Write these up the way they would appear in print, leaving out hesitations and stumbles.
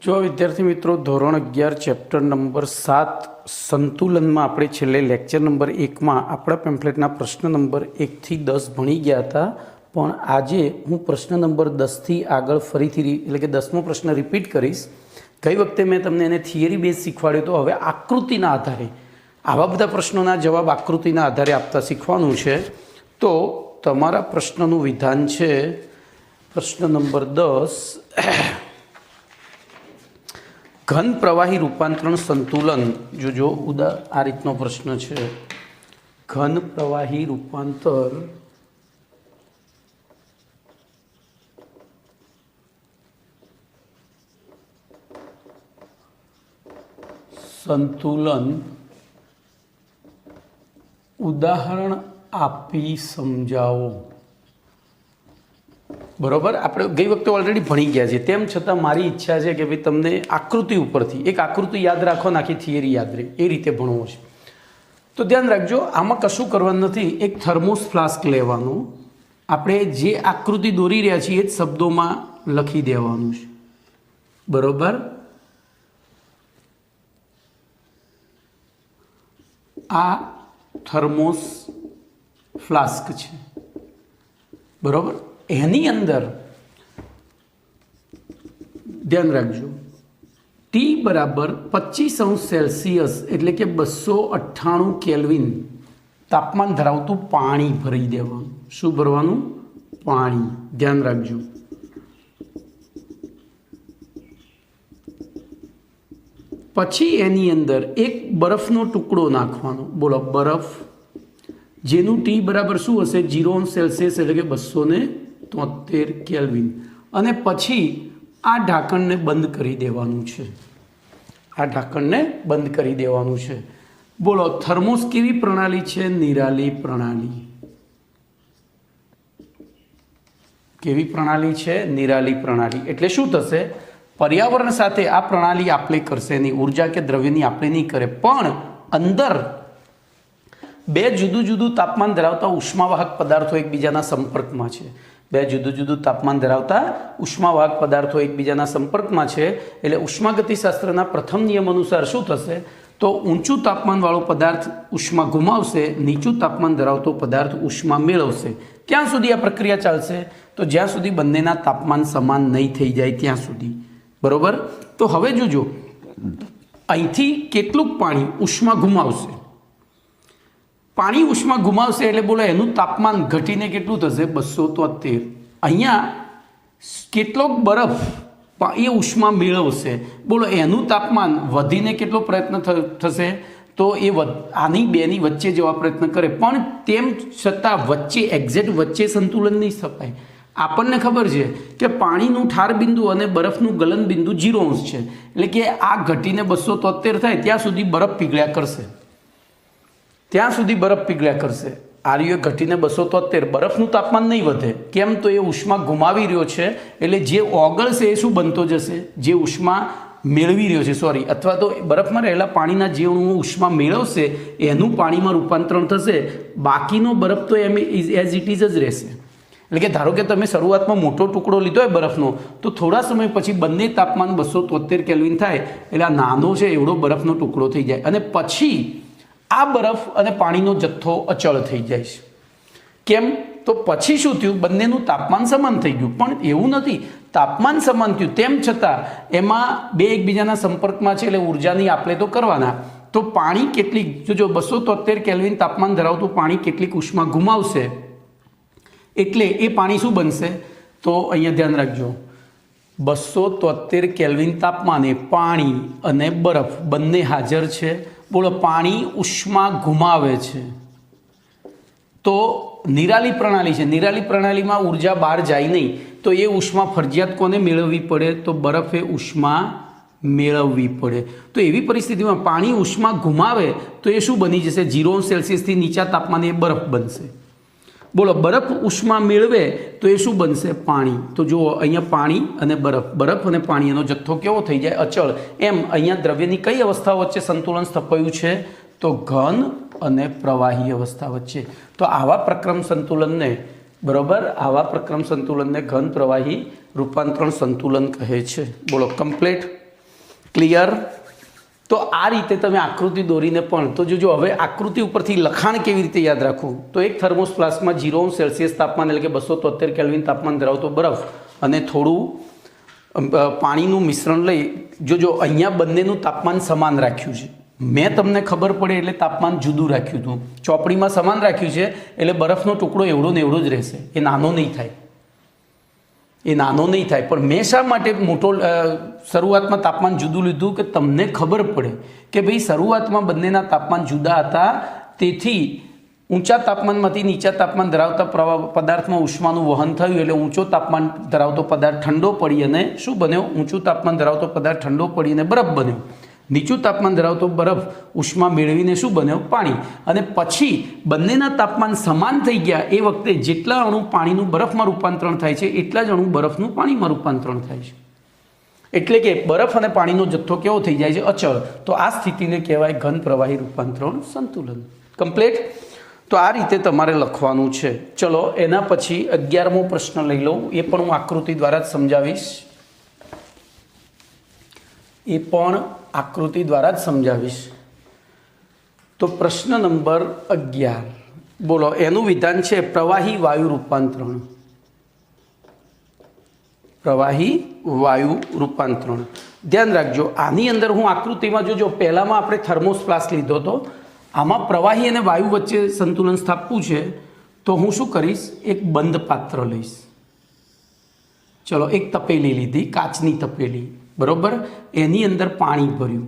જો વિદ્યાર્થી મિત્રો ધોરણ 11 ચેપ્ટર નંબર 7 સંતુલનમાં આપણે છેલ્લે લેક્ચર નંબર 1માં આપણા પેમ્ફલેટના પ્રશ્ન નંબર 1 થી 10 ભણી ગયા હતા, પણ આજે હું પ્રશ્ન નંબર 10 થી આગળ ફરીથી એટલે કે 10મો પ્રશ્ન રિપીટ કરીશ. ગઈ વખતે મેં તમને એને થિયરી બેઝ શીખવાડ્યો, તો હવે આકૃતિના આધારે આવા બધા પ્રશ્નોના જવાબ આકૃતિના આધારે આપતા શીખવાનું છે. તો તમારા પ્રશ્નનું વિધાન છે પ્રશ્ન નંબર 10, ઘન પ્રવાહી રૂપાંતરણ સંતુલન. જો આ રીતનો પ્રશ્ન છે, ઘન પ્રવાહી રૂપાંતર સંતુલન ઉદાહરણ આપી સમજાવો. બરોબર, આપણે ગઈ વખતે ઓલરેડી ભણી ગયા છે, તેમ છતાં મારી ઈચ્છા છે કે ભાઈ તમને આકૃતિ ઉપરથી એક આકૃતિ યાદ રાખો, આખી થિયરી યાદ રહે એ રીતે ભણવું છે. તો ધ્યાન રાખજો, આમાં કશું કરવાનું નથી. એક થર્મોસ ફ્લાસ્ક લેવાનું, આપણે જે આકૃતિ દોરી રહ્યા છીએ એ જ શબ્દોમાં લખી દેવાનું છે. બરોબર, આ થર્મોસ ફ્લાસ્ક છે. બરોબર, એની અંદર ધ્યાન રાખજો, ટી બરાબર 25°C એટલે કે 298 કેલ્વિન તાપમાન ધરાવતું પાણી ભરી દેવાનું. શું ભરવાનું? પાણી. ધ્યાન રાખજો. પછી એની અંદર એક બરફનો ટુકડો નાખવાનો. બોલો, બરફ, જેનું ટી બરાબર શું હશે? 0°C એટલે કે 273 કેલ્વિન. અને પછી આ ઢાંકણને બંધ કરી દેવાનું છે. આ ઢાંકણને બંધ કરી દેવાનું છે. બોલો, થર્મોસ કેવી પ્રણાલી છે? નિરાલી પ્રણાલી. કેવી પ્રણાલી છે? નિરાલી પ્રણાલી. એટલે શું થશે? પર્યાવરણ સાથે આ પ્રણાલી આપલે કરશે નહીં, ઉર્જા કે દ્રવ્યની આપલે નહીં કરે, પણ અંદર બે જુદું જુદું તાપમાન ધરાવતા ઉષ્માવાહક પદાર્થો એકબીજાના સંપર્કમાં છે. બે જુદું જુદું તાપમાન ધરાવતા ઉષ્માવાહક પદાર્થો એકબીજાના સંપર્કમાં છે. એટલે ઉષ્માગતિશાસ્ત્રના પ્રથમ નિયમ અનુસાર શું થશે? તો ઊંચું તાપમાનવાળો પદાર્થ ઉષ્મા ગુમાવશે, નીચું તાપમાન ધરાવતો પદાર્થ ઉષ્મા મેળવશે. ક્યાં સુધી આ પ્રક્રિયા ચાલશે? તો જ્યાં સુધી બંનેના તાપમાન સમાન નહીં થઈ જાય ત્યાં સુધી. બરોબર, તો હવે જોજો, અહીંથી કેટલુંક પાણી ઉષ્મા ગુમાવશે. પાણી ઉષ્મા ગુમાવશે એટલે બોલો એનું તાપમાન ઘટીને કેટલું થશે? 273. અહીંયા કેટલોક બરફ એ ઉષ્મા મેળવશે. બોલો એનું તાપમાન વધીને કેટલો પ્રયત્ન થશે? તો એ આની બેની વચ્ચે જવા પ્રયત્ન કરે, પણ તેમ છતાં વચ્ચે એક્ઝેક્ટ વચ્ચે સંતુલન નહીં સ્થપાય. આપણને ખબર છે કે પાણીનું ઠાર બિંદુ અને બરફનું ગલન બિંદુ 0° છે. એટલે કે આ ઘટીને 273 થાય ત્યાં સુધી બરફ પીગળ્યા કરશે. ત્યાં સુધી બરફ પીગળ્યા કરશે. આર્યો ઘટીને 273, બરફનું તાપમાન નહીં વધે. કેમ? તો એ ઉષ્મા ગુમાવી રહ્યો છે. એટલે જે ઓગળશે એ શું બનતો જશે? જે ઉષ્મા મેળવી રહ્યો છે, અથવા તો બરફમાં રહેલા પાણીના જે અણુઓ ઉષ્મા મેળવશે એનું પાણીમાં રૂપાંતરણ થશે. બાકીનો બરફ તો એમ એઝ ઇટ ઇઝ જ રહેશે. એટલે કે ધારો કે તમે શરૂઆતમાં મોટો ટુકડો લીધો હોય બરફનો, તો થોડા સમય પછી બંને તાપમાન 273 કેલ્વિન થાય એટલે આ નાનો છે એવડો બરફનો ટુકડો થઈ જાય, અને પછી આ બરફ અને પાણીનો જથ્થો અચળ થઈ જાય છે. કેમ? તો પછી શું થયું? બંનેનું તાપમાન સમાન થઈ ગયું. પણ એવું નથી, તાપમાન સમાન થયું તેમ છતાં એમાં બે એકબીજાના સંપર્કમાં છે એટલે ઉર્જાની આપલે તો કરવાના. તો પાણી કેટલીક, જો 273 કેલ્વિન તાપમાન ધરાવતું પાણી કેટલીક ઉષ્મા ગુમાવશે, એટલે એ પાણી શું બનશે? તો અહીંયા ધ્યાન રાખજો, 273 કેલ્વિન તાપમાને પાણી અને બરફ બંને હાજર છે. બોલો, પાણી ઉષ્મા ગુમાવે છે. તો નિરાલી પ્રણાલી છે. નિરાલી પ્રણાલીમાં ઉર્જા બહાર જાય નહીં, તો એ ઉષ્મા ફરજિયાત કોને મેળવવી પડે? તો બરફે ઉષ્મા મેળવવી પડે. તો એવી પરિસ્થિતિમાં પાણી ઉષ્મા ગુમાવે તો એ શું બની જશે? 0°C નીચા તાપમાને એ બરફ બનશે. બોલો, બરફ ઉષ્મા મેળવે તો એ શું બનશે? પાણી. તો જુઓ, અહીંયા પાણી અને બરફ અને પાણી એનો જથ્થો કેવો થઈ જાય? અચળ. એમ અહીંયા દ્રવ્યની કઈ અવસ્થાઓ વચ્ચે સંતુલન સ્થપાયું છે? તો ઘન અને પ્રવાહી અવસ્થા વચ્ચે. તો આવા પ્રક્રમ સંતુલનને બરોબર આવા પ્રક્રમ સંતુલનને ઘન પ્રવાહી રૂપાંતરણ સંતુલન કહે છે. બોલો કમ્પ્લીટ. ક્લિયર? તો આ રીતે તમે આકૃતિ દોરીને પણ તો જો હવે આકૃતિ ઉપરથી લખાણ કેવી રીતે યાદ રાખવું, તો એક થર્મોસ ફ્લાસ્કમાં 0°C તાપમાન એટલે કે 273 કેલ્વિન તાપમાન ધરાવતો બરફ અને થોડું પાણીનું મિશ્રણ લઈ જો અહીંયા બંનેનું તાપમાન સમાન રાખ્યું છે. મેં તમને ખબર પડે એટલે તાપમાન જુદું રાખ્યું હતું. ચોપડીમાં સમાન રાખ્યું છે એટલે બરફનો ટુકડો એવડો ને એવડો જ રહેશે, એ નાનો નહીં થાય, એ નાનો નહીં થાય. પણ મેં શા માટે મોટો શરૂઆતમાં તાપમાન જુદું લીધું કે તમને ખબર પડે કે ભાઈ શરૂઆતમાં બંનેના તાપમાન જુદા હતા, તેથી ઊંચા તાપમાનમાંથી નીચા તાપમાન ધરાવતા પદાર્થમાં ઉષ્માનું વહન થયું એટલે ઊંચો તાપમાન ધરાવતો પદાર્થ ઠંડો પડી અને શું બન્યો? ઊંચું તાપમાન ધરાવતો પદાર્થ ઠંડો પડી અને બરફ બન્યો. નીચું તાપમાન ધરાવતો બરફ ઉષ્મા મેળવીને શું બન્યો? પાણી. અને પછી બંનેના તાપમાન સમાન થઈ ગયા એ વખતે જેટલા અણુ પાણીનું બરફમાં રૂપાંતરણ થાય છે એટલા જ અણુ બરફનું પાણીમાં રૂપાંતરણ થાય છે. એટલે કે બરફ અને પાણીનો જથ્થો કેવો થઈ જાય છે? અચળ. તો આ સ્થિતિને કહેવાય ઘન પ્રવાહી રૂપાંતરણ સંતુલન. કમ્પ્લીટ? તો આ રીતે તમારે લખવાનું છે. ચલો એના પછી 11મો પ્રશ્ન લઈ લો, એ પણ હું આકૃતિ દ્વારા જ સમજાવીશ. એ પણ આકૃતિ દ્વારા જ સમજાવીશ. તો પ્રશ્ન નંબર 11 બોલો. એનું વિધાન છે પ્રવાહી વાયુ રૂપાંતરણ. પ્રવાહી વાયુ રૂપાંતરણ. ધ્યાન રાખજો, આની અંદર હું આકૃતિમાં જોજો, પહેલામાં આપણે થર્મોસ ફ્લાસ્ક લીધો હતો, આમાં પ્રવાહી અને વાયુ વચ્ચે સંતુલન સ્થાપવું છે. તો હું શું કરીશ? એક બંધ પાત્ર લઈશ. ચલો, એક તપેલી લીધી, કાચની તપેલી, બરોબર. એની અંદર પાણી ભર્યું,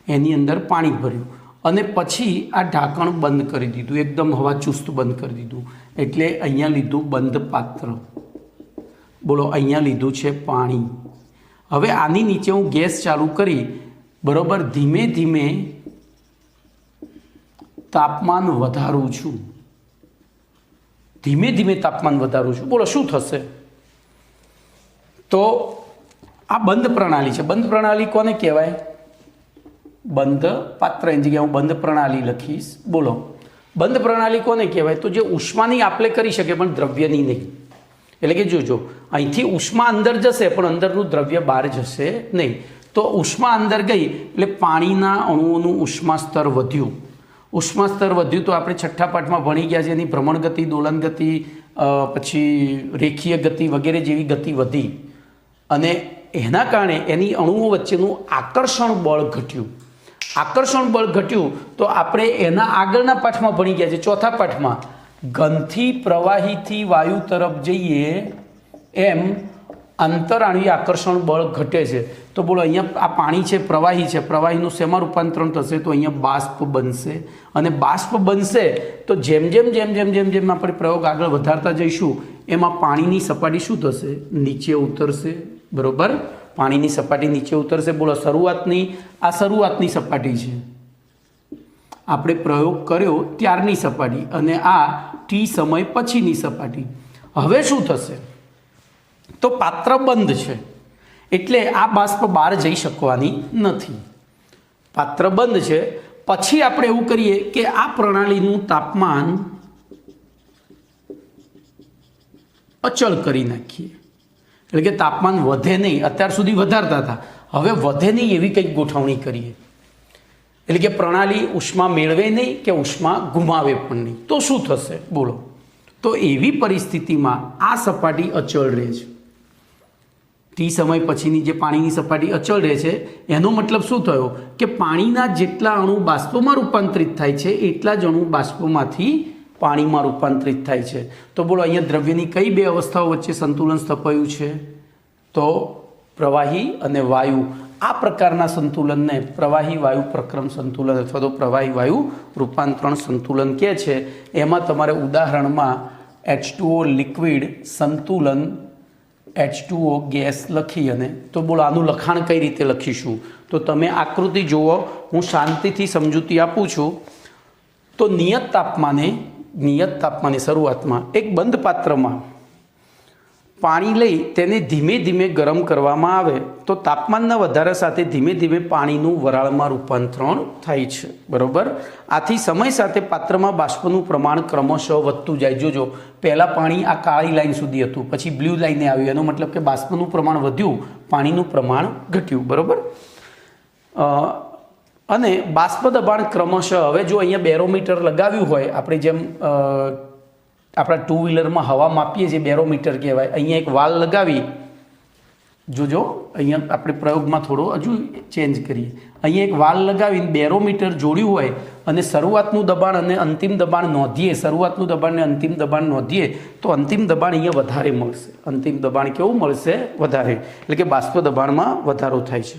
એની અંદર પાણી ભર્યું અને પછી આ ઢાંકણ બંધ કરી દીધું, એકદમ હવા ચુસ્ત બંધ કરી દીધું. એટલે અહીંયા લીધું બંધ પાત્ર. બોલો, અહીંયા લીધું છે પાણી. હવે આની નીચે હું ગેસ ચાલુ કરી, બરોબર, ધીમે ધીમે તાપમાન વધારું છું, ધીમે ધીમે તાપમાન વધારું છું. બોલો શું થશે? તો આ બંધ પ્રણાલી છે. બંધ પ્રણાલી કોને કહેવાય? બંધ પાત્ર. એની જગ્યાએ હું બંધ પ્રણાલી લખીશ. બોલો, બંધ પ્રણાલી કોને કહેવાય? તો જે ઉષ્માની આપલે કરી શકે પણ દ્રવ્યની નહીં. એટલે કે જોજો, અહીંથી ઉષ્મા અંદર જશે પણ અંદરનું દ્રવ્ય બહાર જશે નહીં. તો ઉષ્મા અંદર ગઈ એટલે પાણીના અણુઓનું ઉષ્મા સ્તર વધ્યું. ઉષ્મા સ્તર વધ્યું તો આપણે છઠ્ઠા પાઠમાં ભણી ગયા છે, એની ભ્રમણ ગતિ, દોલન ગતિ, પછી રેખીય ગતિ વગેરે જેવી ગતિ વધી અને એના કારણે એની અણુઓ વચ્ચેનું આકર્ષણ બળ ઘટ્યું. આકર્ષણ બળ ઘટ્યું તો આપણે એના આગળના પાઠમાં ભણી ગયા છે, ચોથા પાઠમાં, ઘનથી પ્રવાહીથી વાયુ તરફ જઈએ એમ અંતરાણુય આકર્ષણ બળ ઘટે છે. તો બોલો, અહીંયા આ પાણી છે, પ્રવાહી છે, પ્રવાહીનું શેમાં રૂપાંતરણ થશે? તો અહીંયા બાષ્પ બનશે. અને બાષ્પ બનશે તો જેમ જેમ જેમ જેમ જેમ જેમ આપણે પ્રયોગ આગળ વધારતા જઈશું એમાં પાણીની સપાટી શું થશે? નીચે ઉતરશે. બરોબર, પાણીની સપાટી નીચે ઉતરશે. બોલો, શરૂઆતની આ શરૂઆતની સપાટી છે, આપણે પ્રયોગ કર્યો ત્યારની સપાટી, અને આ ટી સમય પછીની સપાટી. હવે શું થશે? તો પાત્ર બંધ છે એટલે આ બાષ્પ બહાર જઈ શકવાની નથી. પાત્ર બંધ છે. પછી આપણે એવું કરીએ કે આ પ્રણાલીનું તાપમાન અચળ કરી નાખીએ. એટલે કે તાપમાન વધે નહીં. અત્યાર સુધી વધારતા હતા, હવે વધે નહીં એવી કંઈક ગોઠવણી કરીએ. એટલે કે પ્રણાલી ઉષ્મા મેળવે નહીં કે ઉષ્મા ગુમાવે પણ નહીં. તો શું થશે? બોલો. તો એવી પરિસ્થિતિમાં આ સપાટી અચળ રહે છે. ટી સમય પછીની જે પાણીની સપાટી અચળ રહે છે એનો મતલબ શું થયો? કે પાણીના જેટલા અણુ બાષ્પમાં રૂપાંતરિત થાય છે એટલા જ અણુ બાષ્પમાંથી પાણીમાં રૂપાંતરિત થાય છે. તો બોલો, અહીંયા દ્રવ્યની કઈ બે અવસ્થાઓ વચ્ચે સંતુલન સ્થપાયું છે? તો પ્રવાહી અને વાયુ. આ પ્રકારના સંતુલનને પ્રવાહી વાયુ પ્રક્રમ સંતુલન અથવા તો પ્રવાહી વાયુ રૂપાંતરણ સંતુલન કહે છે. એમાં તમારે ઉદાહરણમાં H2O લિક્વિડ સંતુલન, H2O ગેસ લખી અને તો બોલો, આનું લખાણ કઈ રીતે લખીશું? તો તમે આકૃતિ જુઓ, હું શાંતિથી સમજૂતી આપું છું. તો નિયત તાપમાને શરૂઆતમાં એક બંધ પાત્રમાં પાણી લઈ તેને ધીમે ધીમે ગરમ કરવામાં આવે તો તાપમાનના વધારા સાથે ધીમે ધીમે પાણીનું વરાળમાં રૂપાંતરણ થાય છે, બરાબર. આથી સમય સાથે પાત્રમાં બાષ્પનું પ્રમાણ ક્રમશઃ વધતું જાય. જોજો, પહેલાં પાણી આ કાળી લાઈન સુધી હતું, પછી બ્લુ લાઈને આવ્યું, એનો મતલબ કે બાષ્પનું પ્રમાણ વધ્યું, પાણીનું પ્રમાણ ઘટ્યું, બરાબર. અને બાષ્પ દબાણ ક્રમશઃ, હવે જો અહીંયા બેરોમીટર લગાવ્યું હોય, આપણે જેમ આપણા ટુ વ્હીલરમાં હવા માપીએ છીએ, બેરોમીટર કહેવાય. અહીંયા એક વાલ લગાવી, જોજો અહીંયા આપણે પ્રયોગમાં થોડો હજુ ચેન્જ કરીએ. અહીંયા એક વાલ લગાવીને બેરોમીટર જોડ્યું હોય અને શરૂઆતનું દબાણ અને અંતિમ દબાણ નોંધીએ, શરૂઆતનું દબાણ અને અંતિમ દબાણ નોંધીએ તો અંતિમ દબાણ અહીંયા વધારે મળશે. અંતિમ દબાણ કેવું મળશે? વધારે. એટલે કે બાષ્પ દબાણમાં વધારો થાય છે.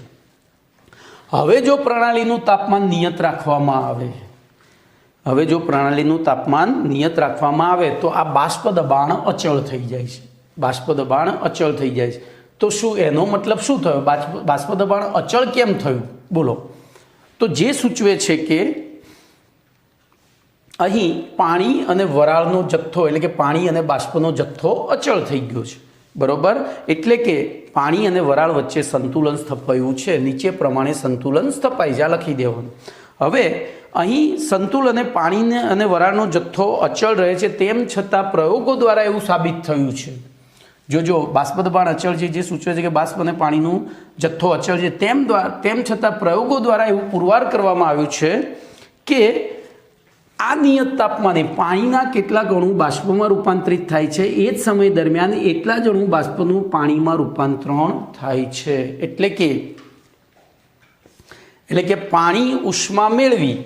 હવે જો પ્રણાલીનું તાપમાન નિયત રાખવામાં આવે, હવે જો પ્રણાલીનું તાપમાન નિયત રાખવામાં આવે તો આ બાષ્પ દબાણ અચળ થઈ જાય છે. બાષ્પ દબાણ અચળ થઈ જાય છે. તો શું એનો મતલબ શું થયો? બાષ્પ દબાણ અચળ કેમ થયું? બોલો. તો જે સૂચવે છે કે અહીં પાણી અને વરાળનો જથ્થો, એટલે કે પાણી અને બાષ્પનો જથ્થો અચળ થઈ ગયો છે, બરોબર. એટલે કે પાણી અને વરાળ વચ્ચે સંતુલન સ્થપાયું છે. નીચે પ્રમાણે સંતુલન સ્થપાઈ જાય, લખી દેવાનું. હવે અહીં સંતુલને પાણીને અને વરાળનો જથ્થો અચળ રહે છે, તેમ છતાં પ્રયોગો દ્વારા એવું સાબિત થયું છે. જોજો, બાષ્પ દબાણ અચળ છે, જે સૂચવે છે કે બાષ્પ અને પાણીનું જથ્થો અચળ છે, તેમ છતાં પ્રયોગો દ્વારા એવું પુરવાર કરવામાં આવ્યું છે કે આ નિયત તાપમાને પાણીના કેટલાક અણુ બાષ્પમાં રૂપાંતરિત થાય છે, એ જ સમય દરમિયાન એટલા જ અણુ બાષ્પનું પાણીમાં રૂપાંતરણ થાય છે. એટલે કે પાણી ઉષ્મા મેળવી,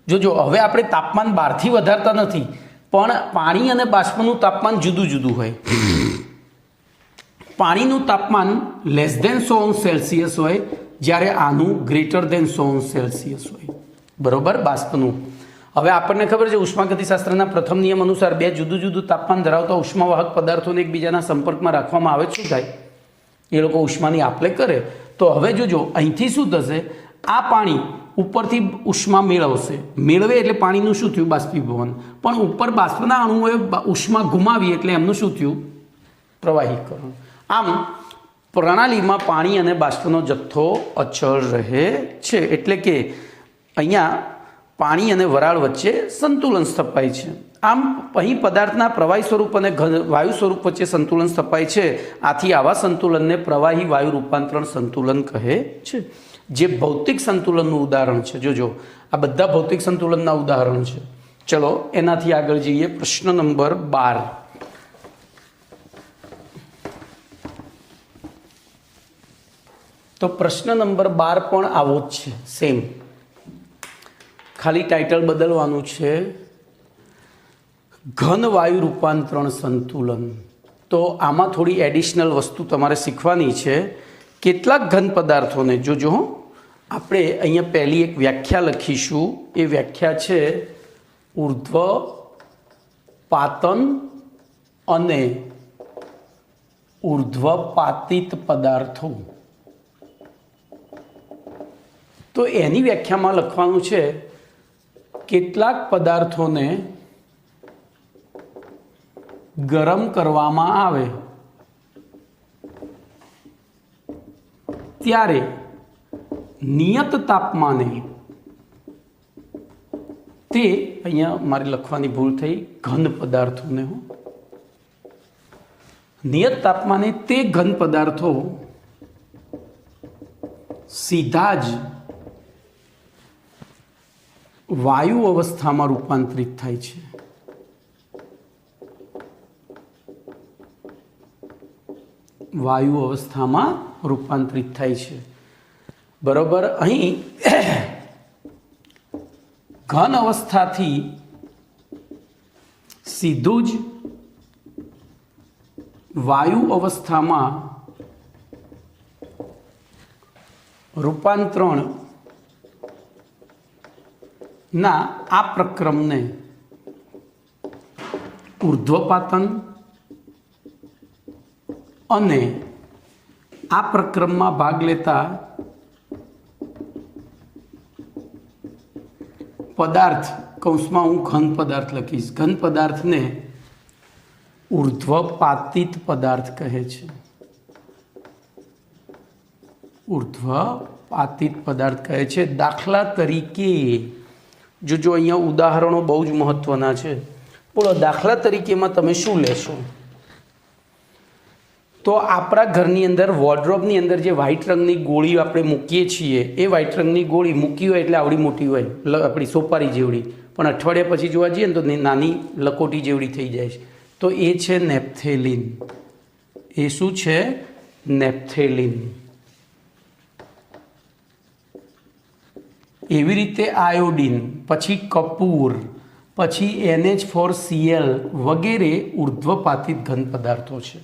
જોજો હવે આપણે તાપમાન બહારથી વધારતા નથી, પણ પાણી અને બાષ્પનું તાપમાન જુદું જુદું હોય. પાણીનું તાપમાન <<=100°C હોય, જ્યારે આનું <<100°C હોય, બરોબર. બાષ્પનું, હવે આપણને ખબર છે ઉષ્માગતિશાસ્ત્રના પ્રથમ નિયમ અનુસાર બે જુદું જુદું તાપમાન ધરાવતા ઉષ્માવાહક પદાર્થોને એકબીજાના સંપર્કમાં રાખવામાં આવે, શું થાય? એ લોકો ઉષ્માની આપ-લે કરે. તો હવે જોજો, અહીંથી શું થશે? આ પાણી ઉપરથી ઉષ્મા મેળવે એટલે પાણીનું શું થયું? બાષ્પીભવન. પણ ઉપર બાષ્પના અણુઓએ ઉષ્મા ગુમાવી એટલે એમનું શું થયું? પ્રવાહીકરણ. આમ પ્રણાલીમાં પાણી અને બાષ્પનો જથ્થો અચળ રહે છે. એટલે કે અહીંયા પાણી અને વરાળ વચ્ચે સંતુલન સ્થપાય છે. આમ અહીં પદાર્થના પ્રવાહી સ્વરૂપ અને વાયુ સ્વરૂપ વચ્ચે સંતુલન સ્થપાય છે. આથી આવા સંતુલનને પ્રવાહી વાયુ રૂપાંતરણ સંતુલન કહે છે, જે ભૌતિક સંતુલનનું ઉદાહરણ છે. જોજો, આ બધા ભૌતિક સંતુલનના ઉદાહરણ છે. ચલો એનાથી આગળ જઈએ. પ્રશ્ન નંબર 12. તો પ્રશ્ન નંબર 12 પણ આવો જ છે, સેમ. ખાલી ટાઇટલ બદલવાનું છે, ઘન વાયુ રૂપાંતરણ સંતુલન. તો આમાં થોડી એડિશનલ વસ્તુ તમારે શીખવાની છે. કેટલાક ઘન પદાર્થોને, જોજો આપણે અહીંયા પહેલી એક વ્યાખ્યા લખીશું. એ વ્યાખ્યા છે ઉર્ધ્વપાતન અને ઉર્ધ્વપાતિત પદાર્થો. તો એની વ્યાખ્યામાં લખવાનું છે કેટલાક પદાર્થોને ગરમ કરવામાં આવે ત્યારે નિયત તાપમાને, તે અહીંયા મારી લખવાની ભૂલ થઈ, ઘન પદાર્થોને, નિયત તાપમાને તે ઘન પદાર્થો સીધા જ વાયુ અવસ્થામાં રૂપાંતરિત થાય છે. વાયુ અવસ્થામાં રૂપાંતરિત થાય છે, બરોબર. અહીં ઘન અવસ્થાથી સીધું જ વાયુ અવસ્થામાં રૂપાંતરણ ના આ પ્રક્રમને ઉર્ધ્વપાતન અને આ પ્રક્રમમાં ભાગ લેતા પદાર્થ, કૌંસમાં હું ઘન પદાર્થ લખીશ, ઘન પદાર્થને ઉર્ધ્વપાતિત પદાર્થ કહે છે. ઉર્ધ્વપાતિત પદાર્થ કહે છે. દાખલા તરીકે જો અહીંયા ઉદાહરણો બહુ જ મહત્વના છે. બોલો, દાખલા તરીકેમાં તમે શું લેશો? તો આપણા ઘરની અંદર વોર્ડરોબની અંદર જે વ્હાઇટ રંગની ગોળી આપણે મૂકીએ છીએ, એ વ્હાઇટ રંગની ગોળી મૂકી હોય એટલે આવડી મોટી હોય, આપણી સોપારી જેવડી, પણ અઠવાડિયા પછી જોવા જઈએ ને તો નાની લકોટી જેવડી થઈ જાય છે. તો એ છે નેપ્થેલિન. એ શું છે? નેપ્થેલિન. એવી રીતે આયોડિન, પછી કપૂર, પછી NH4Cl વગેરે ઉર્ધ્વપાતિત ઘન પદાર્થો છે.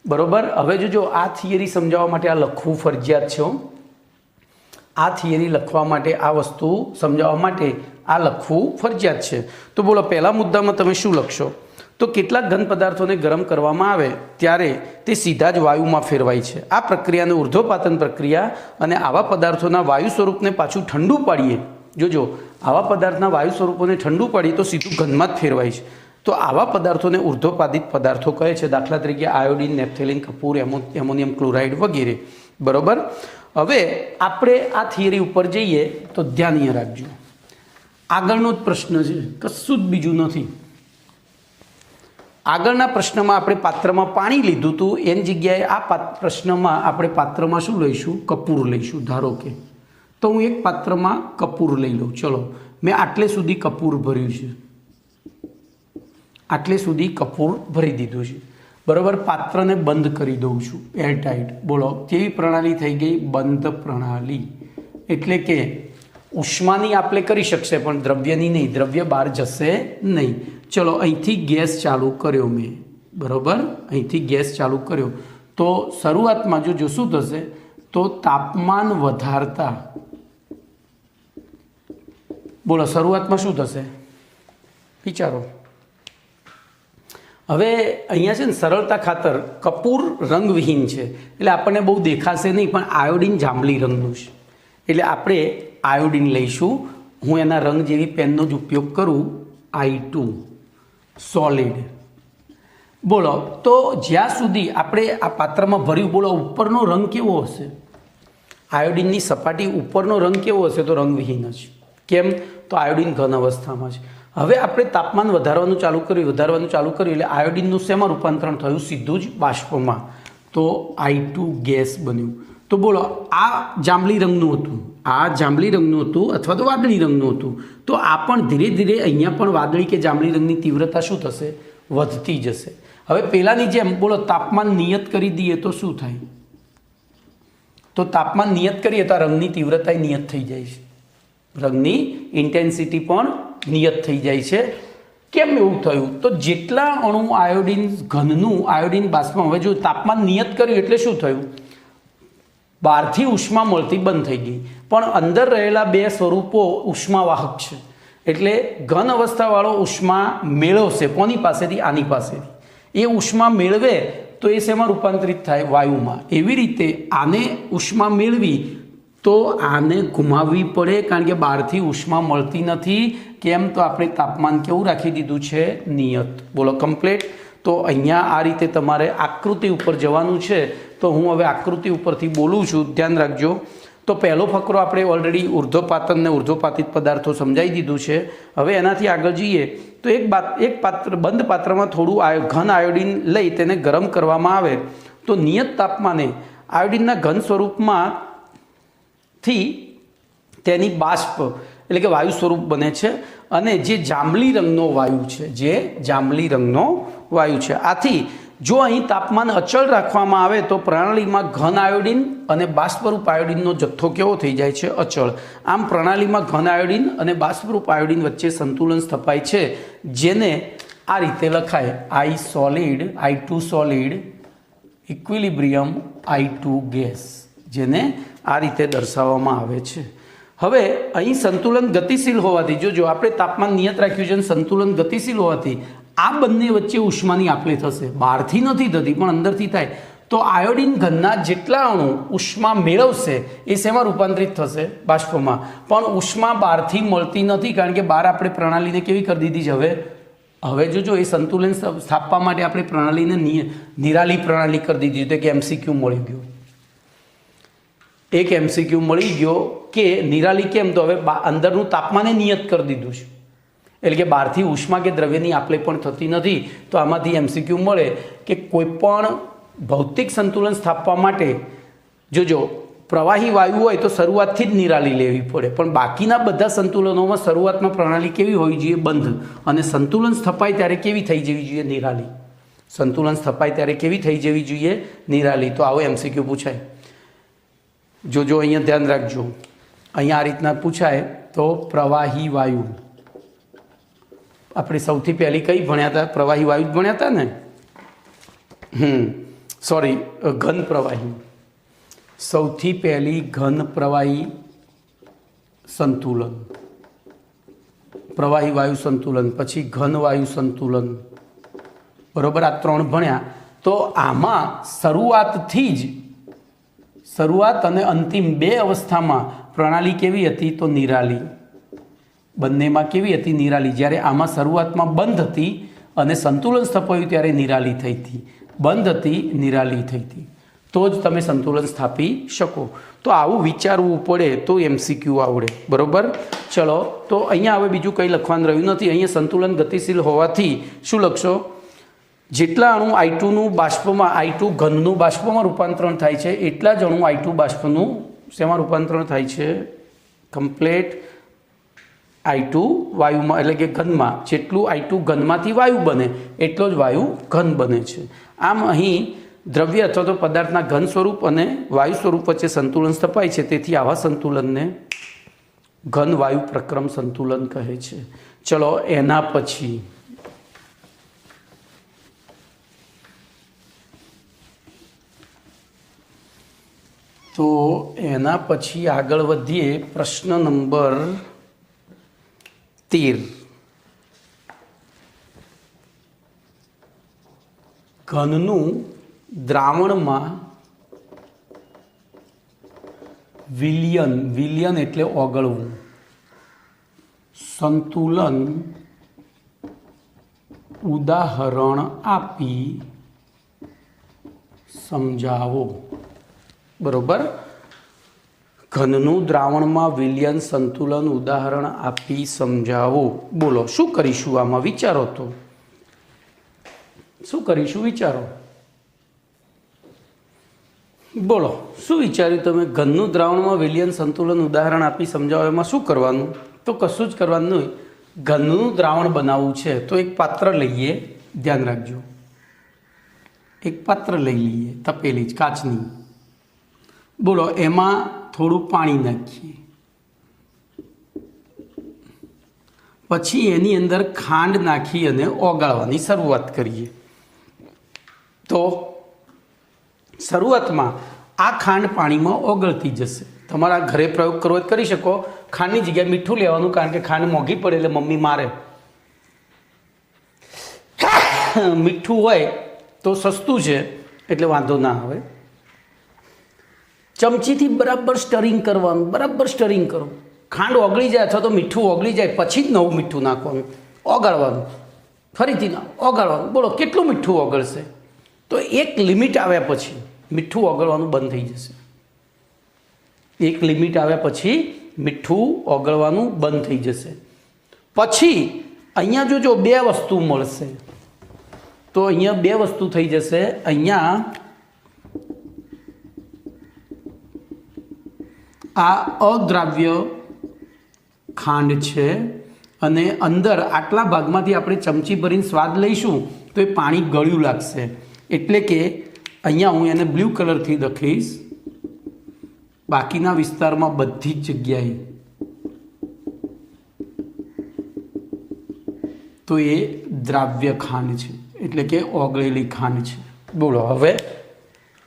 બરોબર. હવે જો આ થિયરી સમજાવવા માટે આ લખવું ફરજિયાત છે. આ થિયરી લખવા માટે, આ વસ્તુ સમજાવવા માટે આ લખવું ફરજિયાત છે. તો બોલો, પહેલા મુદ્દામાં તમે શું લખશો? તો કેટલાક ઘન પદાર્થોને ગરમ કરવામાં આવે ત્યારે તે સીધા જ વાયુમાં ફેરવાય છે. આ પ્રક્રિયાને ઉર્ધ્વપાતન પ્રક્રિયા, અને આવા પદાર્થોના વાયુ સ્વરૂપને પાછું ઠંડુ પાડીએ. જોજો, આવા પદાર્થના વાયુ સ્વરૂપોને ઠંડુ પાડીએ તો સીધું ઘનમાં જ ફેરવાય છે. તો આવા પદાર્થોને ઉર્ધ્વપાતિત પદાર્થો કહે છે. દાખલા તરીકે આયોડિન, નેપ્થેલિન, કપૂર, એમોનિયમ ક્લોરાઇડ વગેરે. બરોબર. હવે આપણે આ થિયરી ઉપર જઈએ તો ધ્યાન અહીંયા રાખજો. આગળનો જ પ્રશ્ન છે, કશું જ બીજું નથી. આગળના પ્રશ્નમાં આપણે પાત્રમાં પાણી લીધું હતું, એની જગ્યાએ આ પ્રશ્નમાં આપણે પાત્રમાં શું લઈશું? કપૂર લઈશું. ધારો કે તો હું એક પાત્રમાં કપૂર લઈ લઉં. ચલો, મેં આટલે સુધી કપૂર ભર્યું છે. આટલે સુધી કપૂર ભરી દીધું છે. બરાબર. પાત્રને બંધ કરી દઉં છું, એરટાઈટ. બોલો, કેવી પ્રણાલી થઈ ગઈ? બંધ પ્રણાલી. એટલે કે ઉષ્માની આપણે કરી શકશે, પણ દ્રવ્યની નહીં. દ્રવ્ય બહાર જશે નહીં. ચલો, અહીંથી ગેસ ચાલુ કર્યો મેં. બરાબર. અહીંથી ગેસ ચાલુ કર્યો તો શરૂઆતમાં જો શું થશે? તો તાપમાન વધારતા, બોલો, શરૂઆતમાં શું થશે? વિચારો. હવે અહીંયા છે ને, સરળતા ખાતર કપૂર રંગવિહીન છે એટલે આપણને બહુ દેખાશે નહીં, પણ આયોડિન જાંબલી રંગનું છે એટલે આપણે આયોડિન લઈશું. હું એના રંગ જેવી પેનનો જ ઉપયોગ કરું, I2 સોલિડ. બોલો, તો જ્યાં સુધી આપણે આ પાત્રમાં ભર્યું, બોલો, ઉપરનો રંગ કેવો હશે? આયોડિનની સપાટી ઉપરનો રંગ કેવો હશે? તો રંગવિહીન જ. કેમ? તો આયોડિન ઘન અવસ્થામાં છે. હવે આપણે તાપમાન વધારવાનું ચાલુ કર્યું એટલે આયોડિનનું શેમાં રૂપાંતરણ થયું? સીધું જ બાષ્પમાં. તો I2 ગેસ બન્યું. તો બોલો, આ જાંબલી રંગનું હતું, આ જાંબલી રંગનું હતું અથવા તો વાદળી રંગનું હતું. તો આ પણ ધીરે ધીરે અહીંયા પણ વાદળી કે જાંબલી રંગની તીવ્રતા શું થશે? વધતી જશે. હવે પહેલાંની જેમ બોલો, તાપમાન નિયત કરી દઈએ તો શું થાય? તો તાપમાન નિયત કરીએ તો આ રંગની તીવ્રતા નિયત થઈ જાય છે. રંગની ઇન્ટેન્સિટી પણ નિયત થઈ જાય છે. કેમ એવું થયું? તો જેટલા અણુ આયોડિન ઘનનું આયોડિન બાષ્પમાં, હવે જો તાપમાન નિયત કર્યું એટલે શું થયું? બહારથી ઉષ્મા મળતી બંધ થઈ ગઈ, પણ અંદર રહેલા બે સ્વરૂપો ઉષ્માવાહક છે એટલે ઘન અવસ્થાવાળો ઉષ્મા મેળવશે. કોની પાસેથી? આની પાસેથી. એ ઉષ્મા મેળવે તો એ શેમાં રૂપાંતરિત થાય? વાયુમાં. એવી રીતે આને ઉષ્મા મેળવી તો આને ગુમાવવી પડે, કારણ કે બહારથી ઉષ્મા મળતી નથી. કેમ? તો આપણે તાપમાન કેવું રાખી દીધું છે? નિયત. બોલો, કમ્પ્લીટ. તો અહીંયા આ રીતે તમારે આકૃતિ ઉપર જવાનું છે. તો હું હવે આકૃતિ ઉપરથી બોલું છું, ધ્યાન રાખજો. તો પહેલો ફકરો આપણે ઓલરેડી ઉર્ધ્વપાતન ને ઉર્ધ્વપાતિત પદાર્થો સમજાવી દીધું છે. હવે એનાથી આગળ જઈએ તો એક પાત્ર, બંધ પાત્રમાં થોડું ઘન આયોડિન લઈ તેને ગરમ કરવામાં આવે તો નિયત તાપમાને આયોડિનના ઘન સ્વરૂપમાંથી તેની બાષ્પ એટલે કે વાયુ સ્વરૂપ બને છે, અને જે જાંબલી રંગનો વાયુ છે, આથી જો અહીં તાપમાન અચળ રાખવામાં આવે તો પ્રણાલીમાં ઘન આયોડિન અને બાષ્પરૂપ આયોડિનનો જથ્થો કેવો થઈ જાય છે? અચળ. આમ પ્રણાલીમાં ઘન આયોડિન અને બાષ્પરૂપ આયોડિન વચ્ચે સંતુલન સ્થપાય છે, જેને આ રીતે લખાય: I2 solid equilibrium I2 gas, જેને આ રીતે દર્શાવવામાં આવે છે. હવે અહીં સંતુલન ગતિશીલ હોવાથી, જો આપણે તાપમાન નિયત રાખ્યું છે અને સંતુલન ગતિશીલ હોવાથી આ બંને વચ્ચે ઉષ્માની આપલે થશે. બહારથી નથી થતી પણ અંદરથી થાય. તો આયોડિન ઘનના જેટલા અણુ ઉષ્મા મેળવશે એ શેમાં રૂપાંતરિત થશે? બાષ્પમાં. પણ ઉષ્મા બહારથી મળતી નથી, કારણ કે બહાર આપણે પ્રણાલીને કેવી કરી દીધી છે? હવે હવે જોજો એ સંતુલન સ્થાપવા માટે આપણે પ્રણાલીને નિરાલી પ્રણાલી કરી દીધી. તો કે એમસીક્યુ મળી ગયો, એક એમસીક્યુ મળી ગયો કે નિરાલી કેમ, તો હવે અંદરનું તાપમાને નિયત કરી દીધું છે, એટલે કે બહારથી ઉષ્મા કે દ્રવ્યની આપલે પણ થતી નથી. તો આમાંથી એમસીક્યુ મળે કે કોઈ પણ ભૌતિક સંતુલન સ્થાપવા માટે જોજો પ્રવાહી વાયુ હોય તો શરૂઆતથી જ નિરાલી લેવી પડે, પણ બાકીના બધા સંતુલનોમાં શરૂઆતમાં પ્રણાલી કેવી હોવી જોઈએ, બંધ. અને સંતુલન સ્થપાય ત્યારે કેવી થઈ જવી જોઈએ, નિરાલી. સંતુલન સ્થપાય ત્યારે કેવી થઈ જવી જોઈએ, નિરાલી. તો આવો એમસીક્યુ પૂછાય. જોજો અહીંયા ધ્યાન રાખજો, અહીંયા આ રીતના પૂછાય તો પ્રવાહી વાયુ આપણે સૌથી પહેલી કઈ ભણ્યા હતા, પ્રવાહી વાયુ જ ભણ્યા હતા ને. સોરી, ઘન પ્રવાહી. સૌથી પહેલી ઘન પ્રવાહી સંતુલન, પ્રવાહી વાયુ સંતુલન, પછી ઘન વાયુ સંતુલન, બરોબર. આ 3 ભણ્યા. તો આમાં શરૂઆતથી જ, શરૂઆત અને અંતિમ 2 અવસ્થામાં પ્રણાલી કેવી હતી, તો નિરાલી. બંનેમાં કેવી હતી, નિરાલી. જ્યારે આમાં શરૂઆતમાં બંધ હતી અને સંતુલન સ્થપાયું ત્યારે નિરાલી થઈ હતી, બંધ હતી નિરાલી થઈ હતી. તો જ તમે સંતુલન સ્થાપી શકો. તો આવું વિચારવું પડે તો એમસીક્યુ આવડે, બરોબર. ચલો, તો અહીંયા હવે બીજું કંઈ લખવાનું રહ્યું નથી. અહીંયા સંતુલન ગતિશીલ હોવાથી શું લખશો, જેટલા અણુ I2નું બાષ્પમાં, I2 ઘનનું બાષ્પમાં રૂપાંતરણ થાય છે, એટલા જ અણુ I2 બાષ્પનું શેમાં રૂપાંતરણ થાય છે, કમ્પ્લેટ I2 વાયુમાં, એટલે કે ઘનમાં. જેટલું I2 ઘનમાંથી વાયુ બને એટલો જ વાયુ ઘન બને છે. આમ અહીં દ્રવ્ય અથવા તો પદાર્થના ઘન સ્વરૂપ અને વાયુ સ્વરૂપ વચ્ચે સંતુલન સ્થપાય છે, તેથી આવા સંતુલનને ઘન વાયુ પ્રક્રમ સંતુલન કહે છે. ચલો, એના પછી આગળ વધીએ. પ્રશ્ન નંબર 13. ઘનનું દ્રાવણમાં વિલયન, વિલયન એટલે ઓગળવું, સંતુલન ઉદાહરણ આપી સમજાવો, બરોબર. ઘનનું દ્રાવણમાં વિલયન સંતુલન ઉદાહરણ આપી સમજાવો. બોલો, શું કરીશું આમાં, વિચારો. તો શું કરીશું, વિચારો. બોલો, શું વિચાર્યું તમે? ઘનનું દ્રાવણમાં વિલયન સંતુલન ઉદાહરણ આપી સમજાવો. એમાં શું કરવાનું? તો કશું જ કરવાનું નહીં. ઘનનું દ્રાવણ બનાવવું છે તો એક પાત્ર લઈએ, ધ્યાન રાખજો, એક પાત્ર લઈ લઈએ, તપેલી જ કાચની. બોલો, એમાં થોડું પાણી નાખીએ, પછી એની અંદર ખાંડ નાખી અને ઓગાળવાની શરૂઆત કરીએ. તો શરૂઆતમાં આ ખાંડ પાણીમાં ઓગળતી જશે. તમારા ઘરે પ્રયોગ કરવો કરી શકો. ખાંડની જગ્યાએ મીઠું લેવાનું, કારણ કે ખાંડ મોંઘી પડે એટલે મમ્મી મારે. મીઠું હોય તો સસ્તું છે એટલે વાંધો ના આવે. ચમચીથી બરાબર સ્ટરિંગ કરવાનું, બરાબર સ્ટરિંગ કરો. ખાંડ ઓગળી જાય અથવા તો મીઠું ઓગળી જાય પછી જ નવું મીઠું નાખવાનું, ઓગાળવાનું, ફરીથી ઓગાળવાનું. બોલો, કેટલું મીઠું ઓગળશે? તો એક લિમિટ આવ્યા પછી મીઠું ઓગળવાનું બંધ થઈ જશે. એક લિમિટ આવ્યા પછી મીઠું ઓગળવાનું બંધ થઈ જશે. પછી અહીંયા જોજો 2 વસ્તુ મળશે. તો અહીંયા 2 વસ્તુ થઈ જશે. અહીંયા આ અદ્રાવ્ય ખાંડ છે અને અંદર આટલા ભાગમાંથી આપણે ચમચી ભરીને સ્વાદ લઈશું તો એ પાણી ગળ્યું લાગશે. એટલે કે અહીંયા હું એને બ્લુ કલરથી લખીશ, બાકીના વિસ્તારમાં બધી જ જગ્યાએ તો એ દ્રાવ્ય ખાંડ છે, એટલે કે ઓગળેલી ખાંડ છે. બોલો, હવે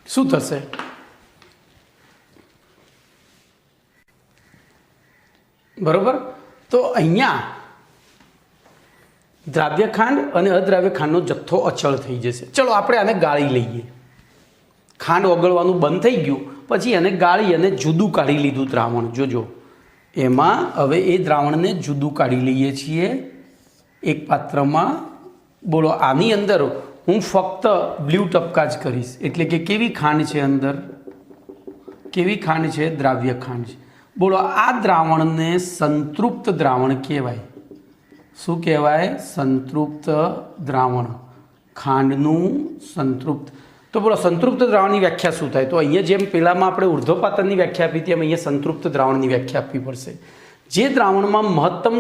શું થશે? બરોબર. તો અહીંયા દ્રાવ્ય ખાંડ અને અદ્રાવ્ય ખાંડનો જથ્થો અચળ થઈ જશે. ચલો, આપણે આને ગાળી લઈએ. ખાંડ ઓગળવાનું બંધ થઈ ગયું પછી એને ગાળી અને જુદું કાઢી લીધું દ્રાવણ. જોજો, એમાં હવે એ દ્રાવણને જુદું કાઢી લઈએ છીએ. એક પાત્રમાં બોલો આની અંદર હું ફક્ત બ્લુ ટપકા જ કરીશ, એટલે કે કેવી ખાંડ છે અંદર, કેવી ખાંડ છે, દ્રાવ્ય ખાંડ છે. બોલો આ દ્રાવણને સંતૃપ્ત દ્રાવણ કહેવાય. શું કહેવાય? સંતૃપ્ત દ્રાવણ, ખાંડનું સંતૃપ્ત. તો બોલો સંતૃપ્ત દ્રાવણની વ્યાખ્યા શું થાય? તો અહીંયા જેમ પહેલામાં આપણે ઉર્ધ્વપાતનની વ્યાખ્યા આપી તેમ અહીંયા સંતૃપ્ત દ્રાવણની વ્યાખ્યા આપવી પડશે. જે દ્રાવણમાં મહત્તમ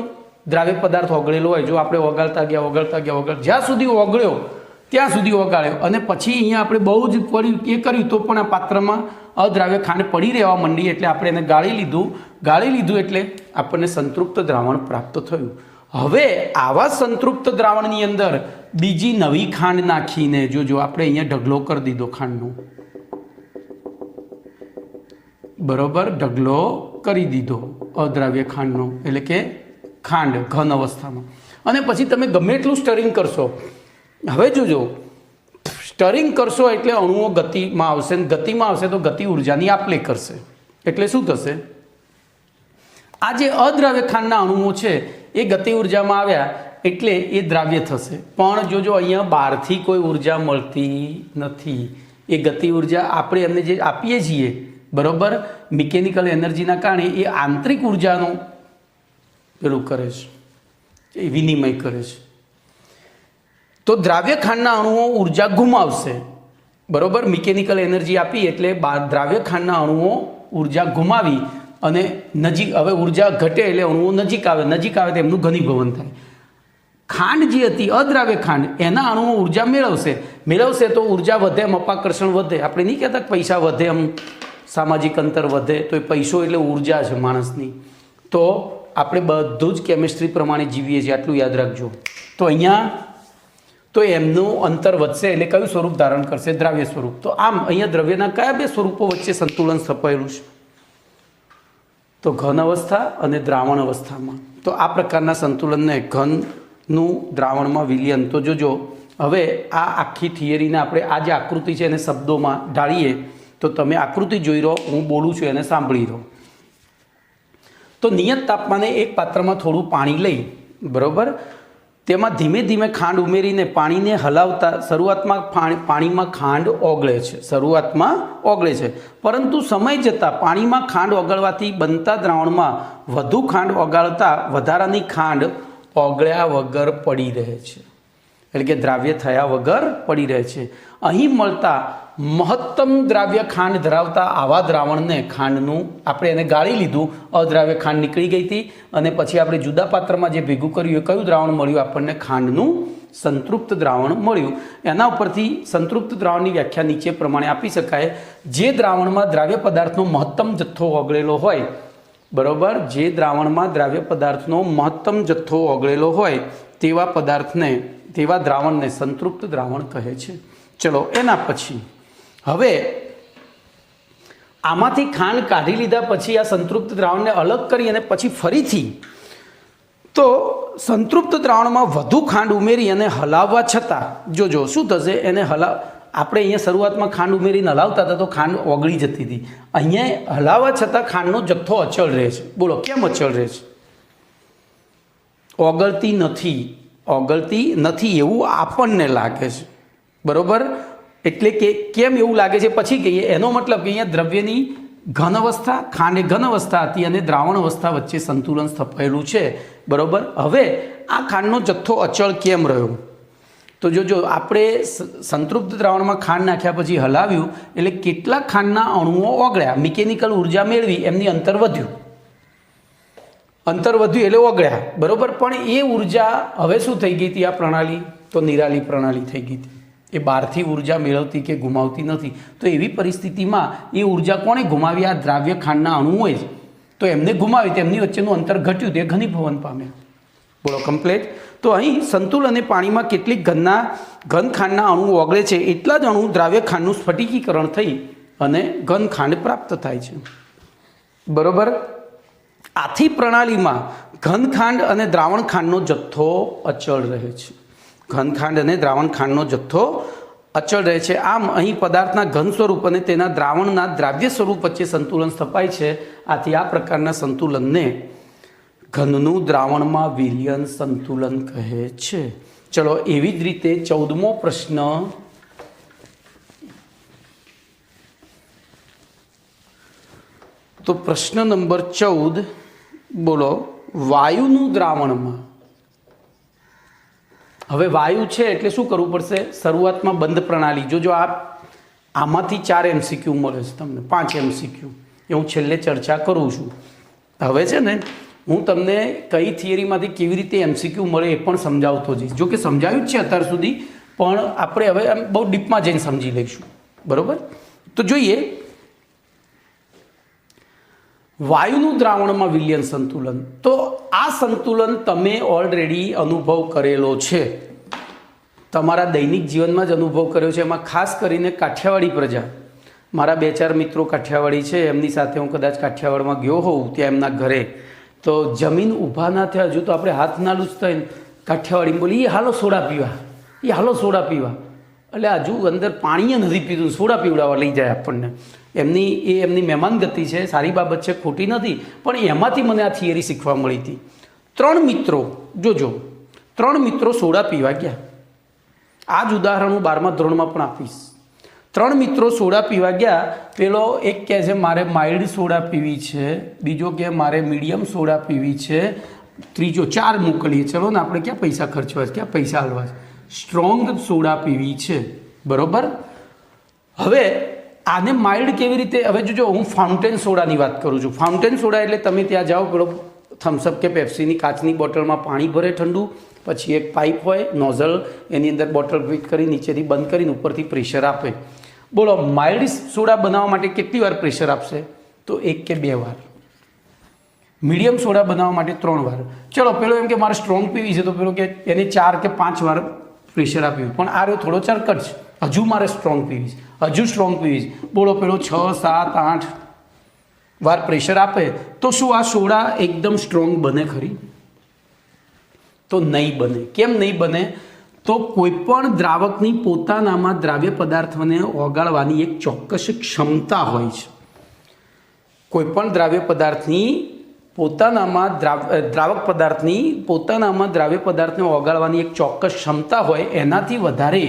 દ્રાવ્ય પદાર્થ ઓગળેલો હોય, જો આપણે ઓગાળતા ગયા જ્યાં સુધી ઓગળ્યો ત્યાં સુધી ઓગાળ્યો અને પછી અહીંયા આપણે બહુ જ કર્યું તો પણ આ પાત્રમાં અદ્રાવ્ય ખાંડ પડી રહેવા માંડી, એટલે આપણે એને ગાળી લીધું એટલે આપણને સંતૃપ્ત દ્રાવણ પ્રાપ્ત થયું. હવે આવા સંતૃપ્ત દ્રાવણની અંદર બીજી નવી ખાંડ નાખીને જો આપણે અહીંયા ઢગલો કરી દીધો ખાંડનો, બરોબર, ઢગલો કરી દીધો અદ્રાવ્ય ખાંડનો, એટલે કે ખાંડ ઘન અવસ્થામાં, અને પછી તમે ગમે એટલું સ્ટરિંગ કરશો. હવે જોજો સ્ટરિંગ કરશો એટલે અણુઓ ગતિમાં આવશે, ગતિમાં આવશે તો ગતિ ઉર્જાની આપ લે કરશે. એટલે શું થશે? આ જે અદ્રાવ્ય ખાંડના અણુઓ છે એ ગતિ ઉર્જામાં આવ્યા એટલે એ દ્રાવ્ય થશે. પણ જોજો અહીંયા બહારથી કોઈ ઉર્જા મળતી નથી. એ ગતિ ઉર્જા આપણે એમને જે આપીએ છીએ, બરોબર, મિકેનિકલ એનર્જીના કારણે એ આંતરિક ઉર્જાનો પેલું કરે છે, એ વિનિમય કરે છે. તો દ્રાવ્ય ખાંડના અણુઓ ઉર્જા ગુમાવશે, બરોબર, મિકેનિકલ એનર્જી આપી એટલે દ્રાવ્ય ખાંડના અણુઓ ઉર્જા ગુમાવી અને નજીક, હવે ઉર્જા ઘટે એટલે અણુઓ નજીક આવે તો એમનું ઘનીભવન થાય. ખાંડ જે હતી અદ્રાવ્ય ખાંડ, એના અણુઓ ઉર્જા મેળવશે તો ઉર્જા વધે, એમ અપાકર્ષણ વધે. આપણે નહીં કહેતા પૈસા વધે, એમ સામાજિક અંતર વધે, તો એ પૈસો એટલે ઉર્જા છે માણસની. તો આપણે બધું જ કેમિસ્ટ્રી પ્રમાણે જીવીએ છીએ, આટલું યાદ રાખજો. તો અહીંયા તો એમનું અંતર વધશે એટલે કયું સ્વરૂપ ધારણ કરશે? દ્રાવ્ય સ્વરૂપ. તો આમ અહીંયા દ્રવ્યના કયા બે સ્વરૂપો વચ્ચે સંતુલન સ્થપાયેલું છે? તો ઘન અવસ્થા અને દ્રાવણ અવસ્થામાં. તો આ પ્રકારના સંતુલનને ઘનનું દ્રાવણમાં વિલયન. તો જોજો હવે આ આખી થિયરીને આપણે આ જે આકૃતિ છે એને શબ્દોમાં ઢાળીએ તો તમે આકૃતિ જોઈ રહો, હું બોલું છું એને સાંભળી રહો. તો નિયત તાપમાને એક પાત્રમાં થોડું પાણી લઈ, બરોબર, તેમાં ધીમે ધીમે ખાંડ ઉમેરીને પાણીને હલાવતા શરૂઆતમાં પાણીમાં ખાંડ ઓગળે છે, પરંતુ સમય જતાં પાણીમાં ખાંડ ઓગળવાથી બનતા દ્રાવણમાં વધુ ખાંડ ઓગાળતા વધારાની ખાંડ ઓગળ્યા વગર પડી રહે છે, એટલે કે દ્રાવ્ય થયા વગર પડી રહે છે. અહીં મળતા મહત્તમ દ્રાવ્ય ખાંડ ધરાવતા આવા દ્રાવણને ખાંડનું, આપણે એને ગાળી લીધું, અદ્રાવ્ય ખાંડ નીકળી ગઈ હતી અને પછી આપણે જુદા પાત્રમાં જે ભેગું કર્યું એ કયું દ્રાવણ મળ્યું? આપણને ખાંડનું સંતૃપ્ત દ્રાવણ મળ્યું. એના ઉપરથી સંતૃપ્ત દ્રાવણની વ્યાખ્યા નીચે પ્રમાણે આપી શકાય: જે દ્રાવણમાં દ્રાવ્ય પદાર્થનો મહત્તમ જથ્થો ઓગળેલો હોય, બરોબર, જે દ્રાવણમાં દ્રાવ્ય પદાર્થનો મહત્તમ જથ્થો ઓગળેલો હોય તેવા દ્રાવણને સંતૃપ્ત દ્રાવણ કહે છે. ચલો એના પછી હવે આમાંથી ખાંડ કાઢી લીધા પછી આ સંતૃપ્ત દ્રાવણને અલગ કરી અને પછી ફરીથી તો સંતૃપ્ત દ્રાવણમાં વધુ ખાંડ ઉમેરી અને હલાવવા છતાં જોજો શું થશે? એને આપણે અહીંયા શરૂઆતમાં ખાંડ ઉમેરીને હલાવતા હતા તો ખાંડ ઓગળી જતી હતી. અહીંયા હલાવવા છતાં ખાંડનો જથ્થો અચળ રહે છે. બોલો કેમ અચળ રહે છે? ઓગળતી નથી એવું આપણને લાગે છે, બરોબર. એટલે કે કેમ એવું લાગે છે પછી કહીએ. એનો મતલબ કે અહીંયા દ્રવ્યની ઘન અવસ્થા, ખાંડ એ ઘન અવસ્થા હતી અને દ્રાવણ અવસ્થા વચ્ચે સંતુલન સ્થપાયેલું છે, બરોબર. હવે આ ખાંડનો જથ્થો અચળ કેમ રહ્યો? તો જોજો આપણે સંતૃપ્ત દ્રાવણમાં ખાંડ નાખ્યા પછી હલાવ્યું એટલે કેટલાક ખાંડના અણુઓ ઓગળ્યા, મિકેનિકલ ઉર્જા મેળવી, એમની અંતર વધ્યું એટલે ઓગળ્યા, બરોબર. પણ એ ઉર્જા હવે શું થઈ ગઈ હતી? આ પ્રણાલી તો નિરાલી પ્રણાલી થઈ ગઈ હતી. એ બહારથી ઉર્જા મેળવતી કે ગુમાવતી નથી. તો એવી પરિસ્થિતિમાં એ ઉર્જા કોણે ગુમાવી? આ દ્રાવ્ય ખાંડના અણુઓએ જ. તો એમને ગુમાવી, તેમની વચ્ચેનું અંતર ઘટ્યું, તે ઘનીભવન પામ્યા. બોલો કમ્પ્લેટ. તો અહીં સંતુલને પાણીમાં કેટલીક ઘન ખાંડના અણુ ઓગળે છે, એટલા જ અણુ દ્રાવ્ય ખાંડનું સ્ફટિકીકરણ થઈ અને ઘન ખાંડ પ્રાપ્ત થાય છે, બરોબર. આથી પ્રણાલીમાં ઘન ખાંડ અને દ્રાવણ ખાંડનો જથ્થો અચળ રહે છે. ઘન ખાંડ અને દ્રાવણ ખાંડનો જથ્થો અચળ રહે છે. આમ અહીં પદાર્થના ઘન સ્વરૂપ અને તેના દ્રાવણના દ્રાવ્ય સ્વરૂપ વચ્ચે સંતુલન સ્થપાય છે. આથી આ પ્રકારના સંતુલનને ઘનનું દ્રાવણમાં વિલયન સંતુલન કહે છે. ચલો એવી જ રીતે 14મો પ્રશ્ન, તો પ્રશ્ન નંબર 14 બોલો, વાયુનું દ્રાવણમાં, હવે વાયુ છે એટલે શું કરવું પડશે? શરૂઆતમાં બંધ પ્રણાલી. જો આમાંથી 4 MCQ મળે છે તમને, 5 MCQ એ હું છેલ્લે ચર્ચા કરું છું. હવે છે ને હું તમને કઈ થિયરીમાંથી કેવી રીતે MCQ મળે એ પણ સમજાવતો જઈશ. જો કે સમજાવ્યું જ છે અત્યાર સુધી, પણ આપણે હવે આમ બહુ ડીપમાં જઈને સમજી લઈશું. બરાબર? તો જોઈએ, વાયુનું દ્રાવણમાં વિલયન સંતુલન. તો આ સંતુલન તમે ઓલરેડી અનુભવ કરેલો છે, તમારા દૈનિક જીવનમાં જ અનુભવ કર્યો છે. એમાં ખાસ કરીને કાઠિયાવાડી પ્રજા, મારા 2-4 મિત્રો કાઠિયાવાડી છે, એમની સાથે હું કદાચ કાઠિયાવાડમાં ગયો હોઉં ત્યાં એમના ઘરે, તો જમીન ઊભા ના થયા હજુ તો આપણે હાથ ના લૂછતા કાઠિયાવાડી બોલી, એ હાલો સોડા પીવા, એ હાલો સોડા પીવા. એટલે હજુ અંદર પાણીએ નથી પીધું, સોડા પીવડાવવા લઈ જાય આપણને. એમની મહેમાન ગતિ છે, સારી બાબત છે, ખોટી નથી, પણ એમાંથી મને આ થિયરી શીખવા મળી હતી. 3 મિત્રો, જોજો, 3 મિત્રો સોડા પીવા ગયા. આ જ ઉદાહરણ હું 12મા ધોરણમાં પણ આપીશ. 3 મિત્રો સોડા પીવા ગયા. પેલો એક કહે છે મારે માઇલ્ડ સોડા પીવી છે, બીજો કે મારે મીડિયમ સોડા પીવી છે, ત્રીજો 4 મોકલીએ. ચલો ને, આપણે ક્યાં પૈસા ખર્ચવા છે, ક્યાં પૈસા હાલવા છે, સ્ટ્રોંગ સોડા પીવી છે. બરોબર? હવે આને માઇલ્ડ કેવી રીતે? હવે જો હું ફાઉન્ટેન સોડાની વાત કરું છું. ફાઉન્ટેન સોડા એટલે તમે ત્યાં જાઓ, પેલો થમ્સઅપ કે પેપ્સીની કાચની બોટલમાં પાણી ભરે ઠંડુ, પછી એક પાઇપ હોય, નોઝલ, એની અંદર બોટલ ફિટ કરી નીચેથી બંધ કરીને ઉપરથી પ્રેશર આપે. બોલો, માઇલ્ડ સોડા બનાવવા માટે કેટલી વાર પ્રેશર આપશે? તો 1 કે 2 વાર. મીડિયમ સોડા બનાવવા માટે 3 વાર. ચલો, પેલો એમ કે મારે સ્ટ્રોંગ પીવી છે, તો પેલો કે એને 4 કે 5 વાર પ્રેશર આપ્યું. પણ આ રહ્યો થોડો ચરકટ છે, હજુ મારે સ્ટ્રોંગ પીવી છે, હજુ સ્ટ્રોંગ પીવી છે. બોલો, પેલો 6, 7, 8 વાર પ્રેશર આપે તો શું આ સોડા એકદમ સ્ટ્રોંગ બને ખરી? તો નહીં બને. કેમ નહીં બને? તો કોઈપણ દ્રાવકની પોતાનામાં દ્રાવ્ય પદાર્થોને ઓગાળવાની એક ચોક્કસ ક્ષમતા હોય છે. કોઈપણ દ્રાવ્ય પદાર્થની પોતાનામાં દ્રાવક પદાર્થની પોતાનામાં દ્રાવ્ય પદાર્થને ઓગાળવાની એક ચોક્કસ ક્ષમતા હોય. એનાથી વધારે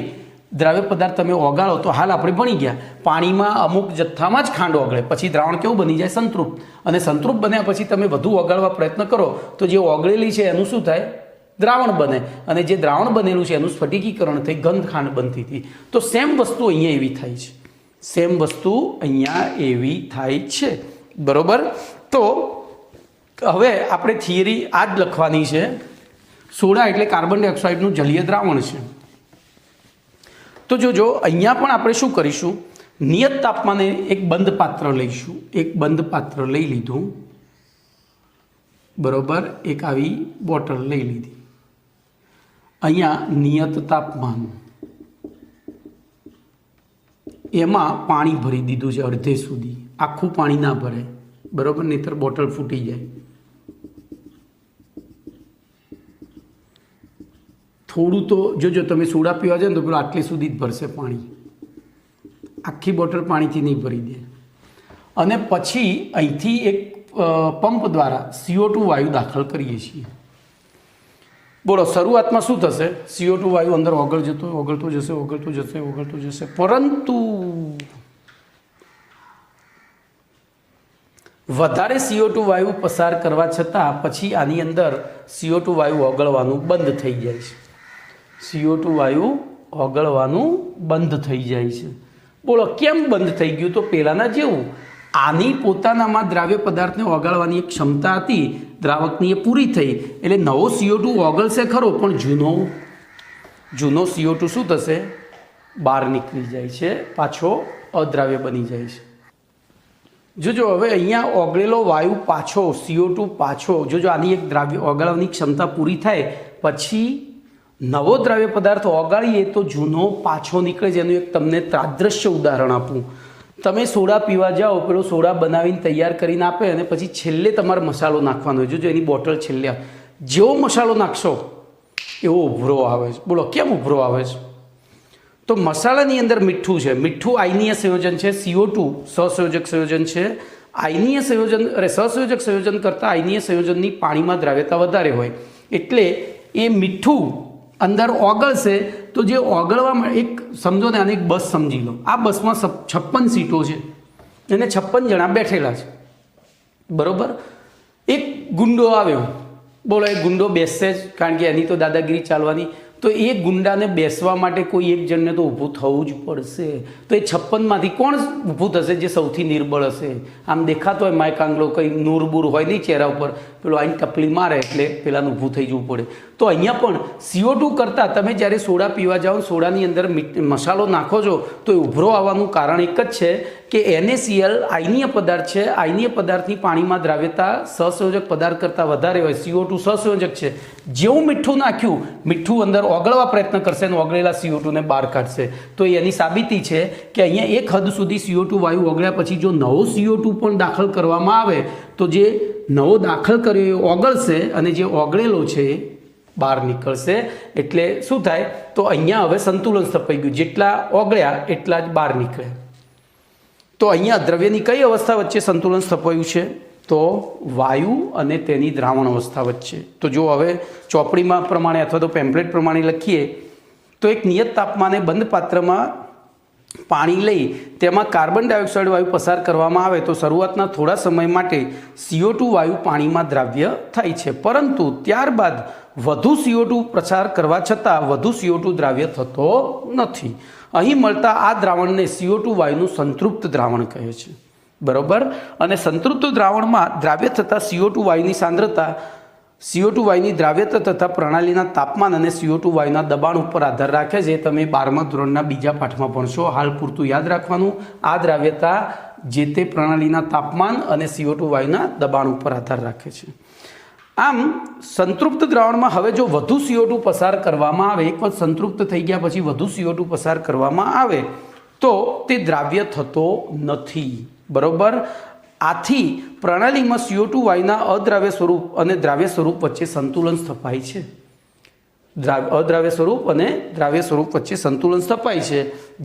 દ્રાવ્ય પદાર્થ તમે ઓગાળો તો, હાલ આપણે ભણી ગયા, પાણીમાં અમુક જથ્થામાં જ ખાંડ ઓગળે, પછી દ્રાવણ કેવું બની જાય? સંતૃપ્ત. અને સંતૃપ્ત બન્યા પછી તમે વધુ ઓગાળવા પ્રયત્ન કરો તો જે ઓગળેલી છે એનું શું થાય? દ્રાવણ બને. અને જે દ્રાવણ બનેલું છે એનું સ્ફટિકીકરણ થઈ ગંધ ખાંડ બનતી હતી. તો સેમ વસ્તુ અહીંયા એવી થાય છે. સેમ વસ્તુ અહીંયા એવી થાય છે. બરોબર? તો હવે આપણે થિયરી આ જ લખવાની છે. સોડા એટલે કાર્બન ડાયોક્સાઇડનું જલીય દ્રાવણ છે. તો જોજો, અહીંયા પણ આપણે શું કરીશું? નિયત તાપમાને એક બંધ પાત્ર લઈશું. એક બંધ પાત્ર લઈ લીધું. બરોબર? એક આવી બોટલ લઈ લીધી. અહીંયા નિયત તાપમાન, એમાં પાણી ભરી દીધું છે અડધે સુધી. આખું પાણી ના ભરે, બરોબર? નહીંતર બોટલ ફૂટી જાય. થોડું તો જોજો, તમે સોડા પીવા જાય ને તો પેલું આટલી સુધી જ ભરશે પાણી, આખી બોટલ પાણીથી નહીં ભરી દે. અને પછી અહીંથી એક પંપ દ્વારા CO2 વાયુ દાખલ કરીએ છીએ. બોલો, શરૂઆતમાં શું થશે? CO2 વાયુ અંદર ઓગળતો જશે, પરંતુ વધારે CO2 વાયુ પસાર કરવા છતાં પછી આની અંદર CO2 વાયુ ઓગળવાનું બંધ થઈ જાય છે. CO2 વાયુ ઓગળવાનું બંધ થઈ જાય છે. બોલો, કેમ બંધ થઈ ગયું? તો પહેલાંના જેવું, આની પોતાનામાં દ્રાવ્ય પદાર્થને ઓગાળવાની એક ક્ષમતા હતી દ્રાવકની, એ પૂરી થઈ. એટલે નવો CO2 ઓગળશે ખરો, પણ જૂનો CO2 શું થશે? બહાર નીકળી જાય છે, પાછો અદ્રાવ્ય બની જાય છે. જોજો, હવે અહીંયા ઓગળેલો વાયુ પાછો, CO2 પાછો, જોજો, આની એક દ્રાવ્ય ઓગાળવાની ક્ષમતા પૂરી થાય પછી નવો દ્રાવ્ય પદાર્થ ઓગાળીએ તો જૂનો પાછો નીકળે. જેનું એક તમને તાદ્રશ્ય ઉદાહરણ આપું. તમે સોડા પીવા જાઓ, પેલો સોડા બનાવીને તૈયાર કરીને આપે અને પછી છેલ્લે તમારે મસાલો નાખવાનો હોય. જોજો, એની બોટલ છેલ્લે જેવો મસાલો નાખશો એવો ઉભરો આવે છે. બોલો, કેમ ઉભરો આવે છે? તો મસાલાની અંદર મીઠું છે. મીઠું આયનીય સંયોજન છે. CO2 સહસંયોજક સંયોજન છે. આયનીય સંયોજન, સહસંયોજક સંયોજન કરતાં આયનીય સંયોજનની પાણીમાં દ્રાવ્યતા વધારે હોય. એટલે એ મીઠું અંદર ઓગળશે તો જે ઓગળવામાં એક સમજો ને આને એક બસ સમજી લો, આ બસમાં 56 સીટો છે અને 56 જણા બેઠેલા છે, બરાબર. એક ગુંડો આવ્યો, બોલો એ ગુંડો બેસશે જ, કારણ કે એની તો દાદાગીરી ચાલવાની. તો એ ગુંડાને બેસવા માટે કોઈ એક જણને તો ઊભું થવું જ પડશે. તો એ 56માંથી કોણ ઊભું થશે? જે સૌથી નિર્બળ હશે. આમ દેખાતો હોય માયકાંગલો, કંઈ નૂરબૂર હોય નહીં ચહેરા ઉપર, પેલો આઈને ટપલી મારે એટલે પેલાને ઊભું થઈ જવું પડે. તો અહીંયા પણ CO2 કરતાં તમે જ્યારે સોડા પીવા જાઓ, સોડાની અંદર મસાલો નાખો છો તો એ ઉભરો આવવાનું કારણ એક જ છે કે NaCl આયનીય પદાર્થ છે. આયનીય પદાર્થની પાણીમાં દ્રાવ્યતા સહસંયોજક પદાર્થ કરતાં વધારે હોય. CO2 સહસંયોજક છે. જેવું મીઠું નાખ્યું, મીઠું અંદર ઓગળવા પ્રયત્ન કરશે અને ઓગળેલા CO2 ને બહાર કાઢશે. તો એની સાબિતી છે કે અહીંયા એક હદ સુધી CO2 વાયુ ઓગળ્યા પછી જો નવો CO2 પણ દાખલ કરવામાં આવે તો જે નવો દાખલ કર્યો એ ઓગળશે અને જે ઓગળેલો છે એ બહાર નીકળશે. એટલે શું થાય? તો અહીંયા હવે સંતુલન સ્થપાઈ ગયું. જેટલા ઓગળ્યા એટલા જ બહાર નીકળ્યા. તો અહીંયા દ્રવ્યની કઈ અવસ્થા વચ્ચે સંતુલન સ્થપાયું છે? તો વાયુ અને તેની દ્રાવણ અવસ્થા વચ્ચે. તો જો હવે ચોપડીમાં પ્રમાણે અથવા તો પેમ્પલેટ પ્રમાણે લખીએ તો એક નિયત તાપમાને બંધ પાત્રમાં પાણી લઈ તેમાં કાર્બન ડાયોક્સાઇડ વાયુ પસાર કરવામાં આવે તો શરૂઆતના થોડા સમય માટે CO2 વાયુ પાણીમાં દ્રાવ્ય થાય છે, પરંતુ ત્યારબાદ વધુ CO2 પસાર કરવા છતાં વધુ CO2 દ્રાવ્ય થતો નથી. અહીં મળતા આ દ્રાવણને CO2 વાયુનું સંતૃપ્ત દ્રાવણ કહે છે, બરાબર. અને સંતૃપ્ત દ્રાવણમાં દ્રાવ્ય થતા CO2 વાયુની સાંદ્રતા, CO2 વાયુની દ્રાવ્યતા તથા પ્રણાલીના તાપમાન અને CO2 વાયુના દબાણ ઉપર આધાર રાખે છે. તમે 12મા ધોરણના બીજા પાઠમાં ભણશો. હાલ પૂરતું યાદ રાખવાનું, આ દ્રાવ્યતા જે તે પ્રણાલીના તાપમાન અને CO2 વાયુના દબાણ ઉપર આધાર રાખે છે. આમ સંતૃપ્ત દ્રાવણમાં હવે જો વધુ CO2 પસાર કરવામાં આવે, એક વખત સંતૃપ્ત થઈ ગયા પછી વધુ CO2 પસાર કરવામાં આવે તો તે દ્રાવ્ય થતો નથી, બરાબર. આથી પ્રણાલીમાં CO2 વાયુના અદ્રાવ્ય સ્વરૂપ અને દ્રાવ્ય સ્વરૂપ વચ્ચે સંતુલન સ્થપાય છે. અદ્રાવ્ય સ્વરૂપ અને દ્રાવ્ય સ્વરૂપ વચ્ચે સંતુલન સ્થપાય છે,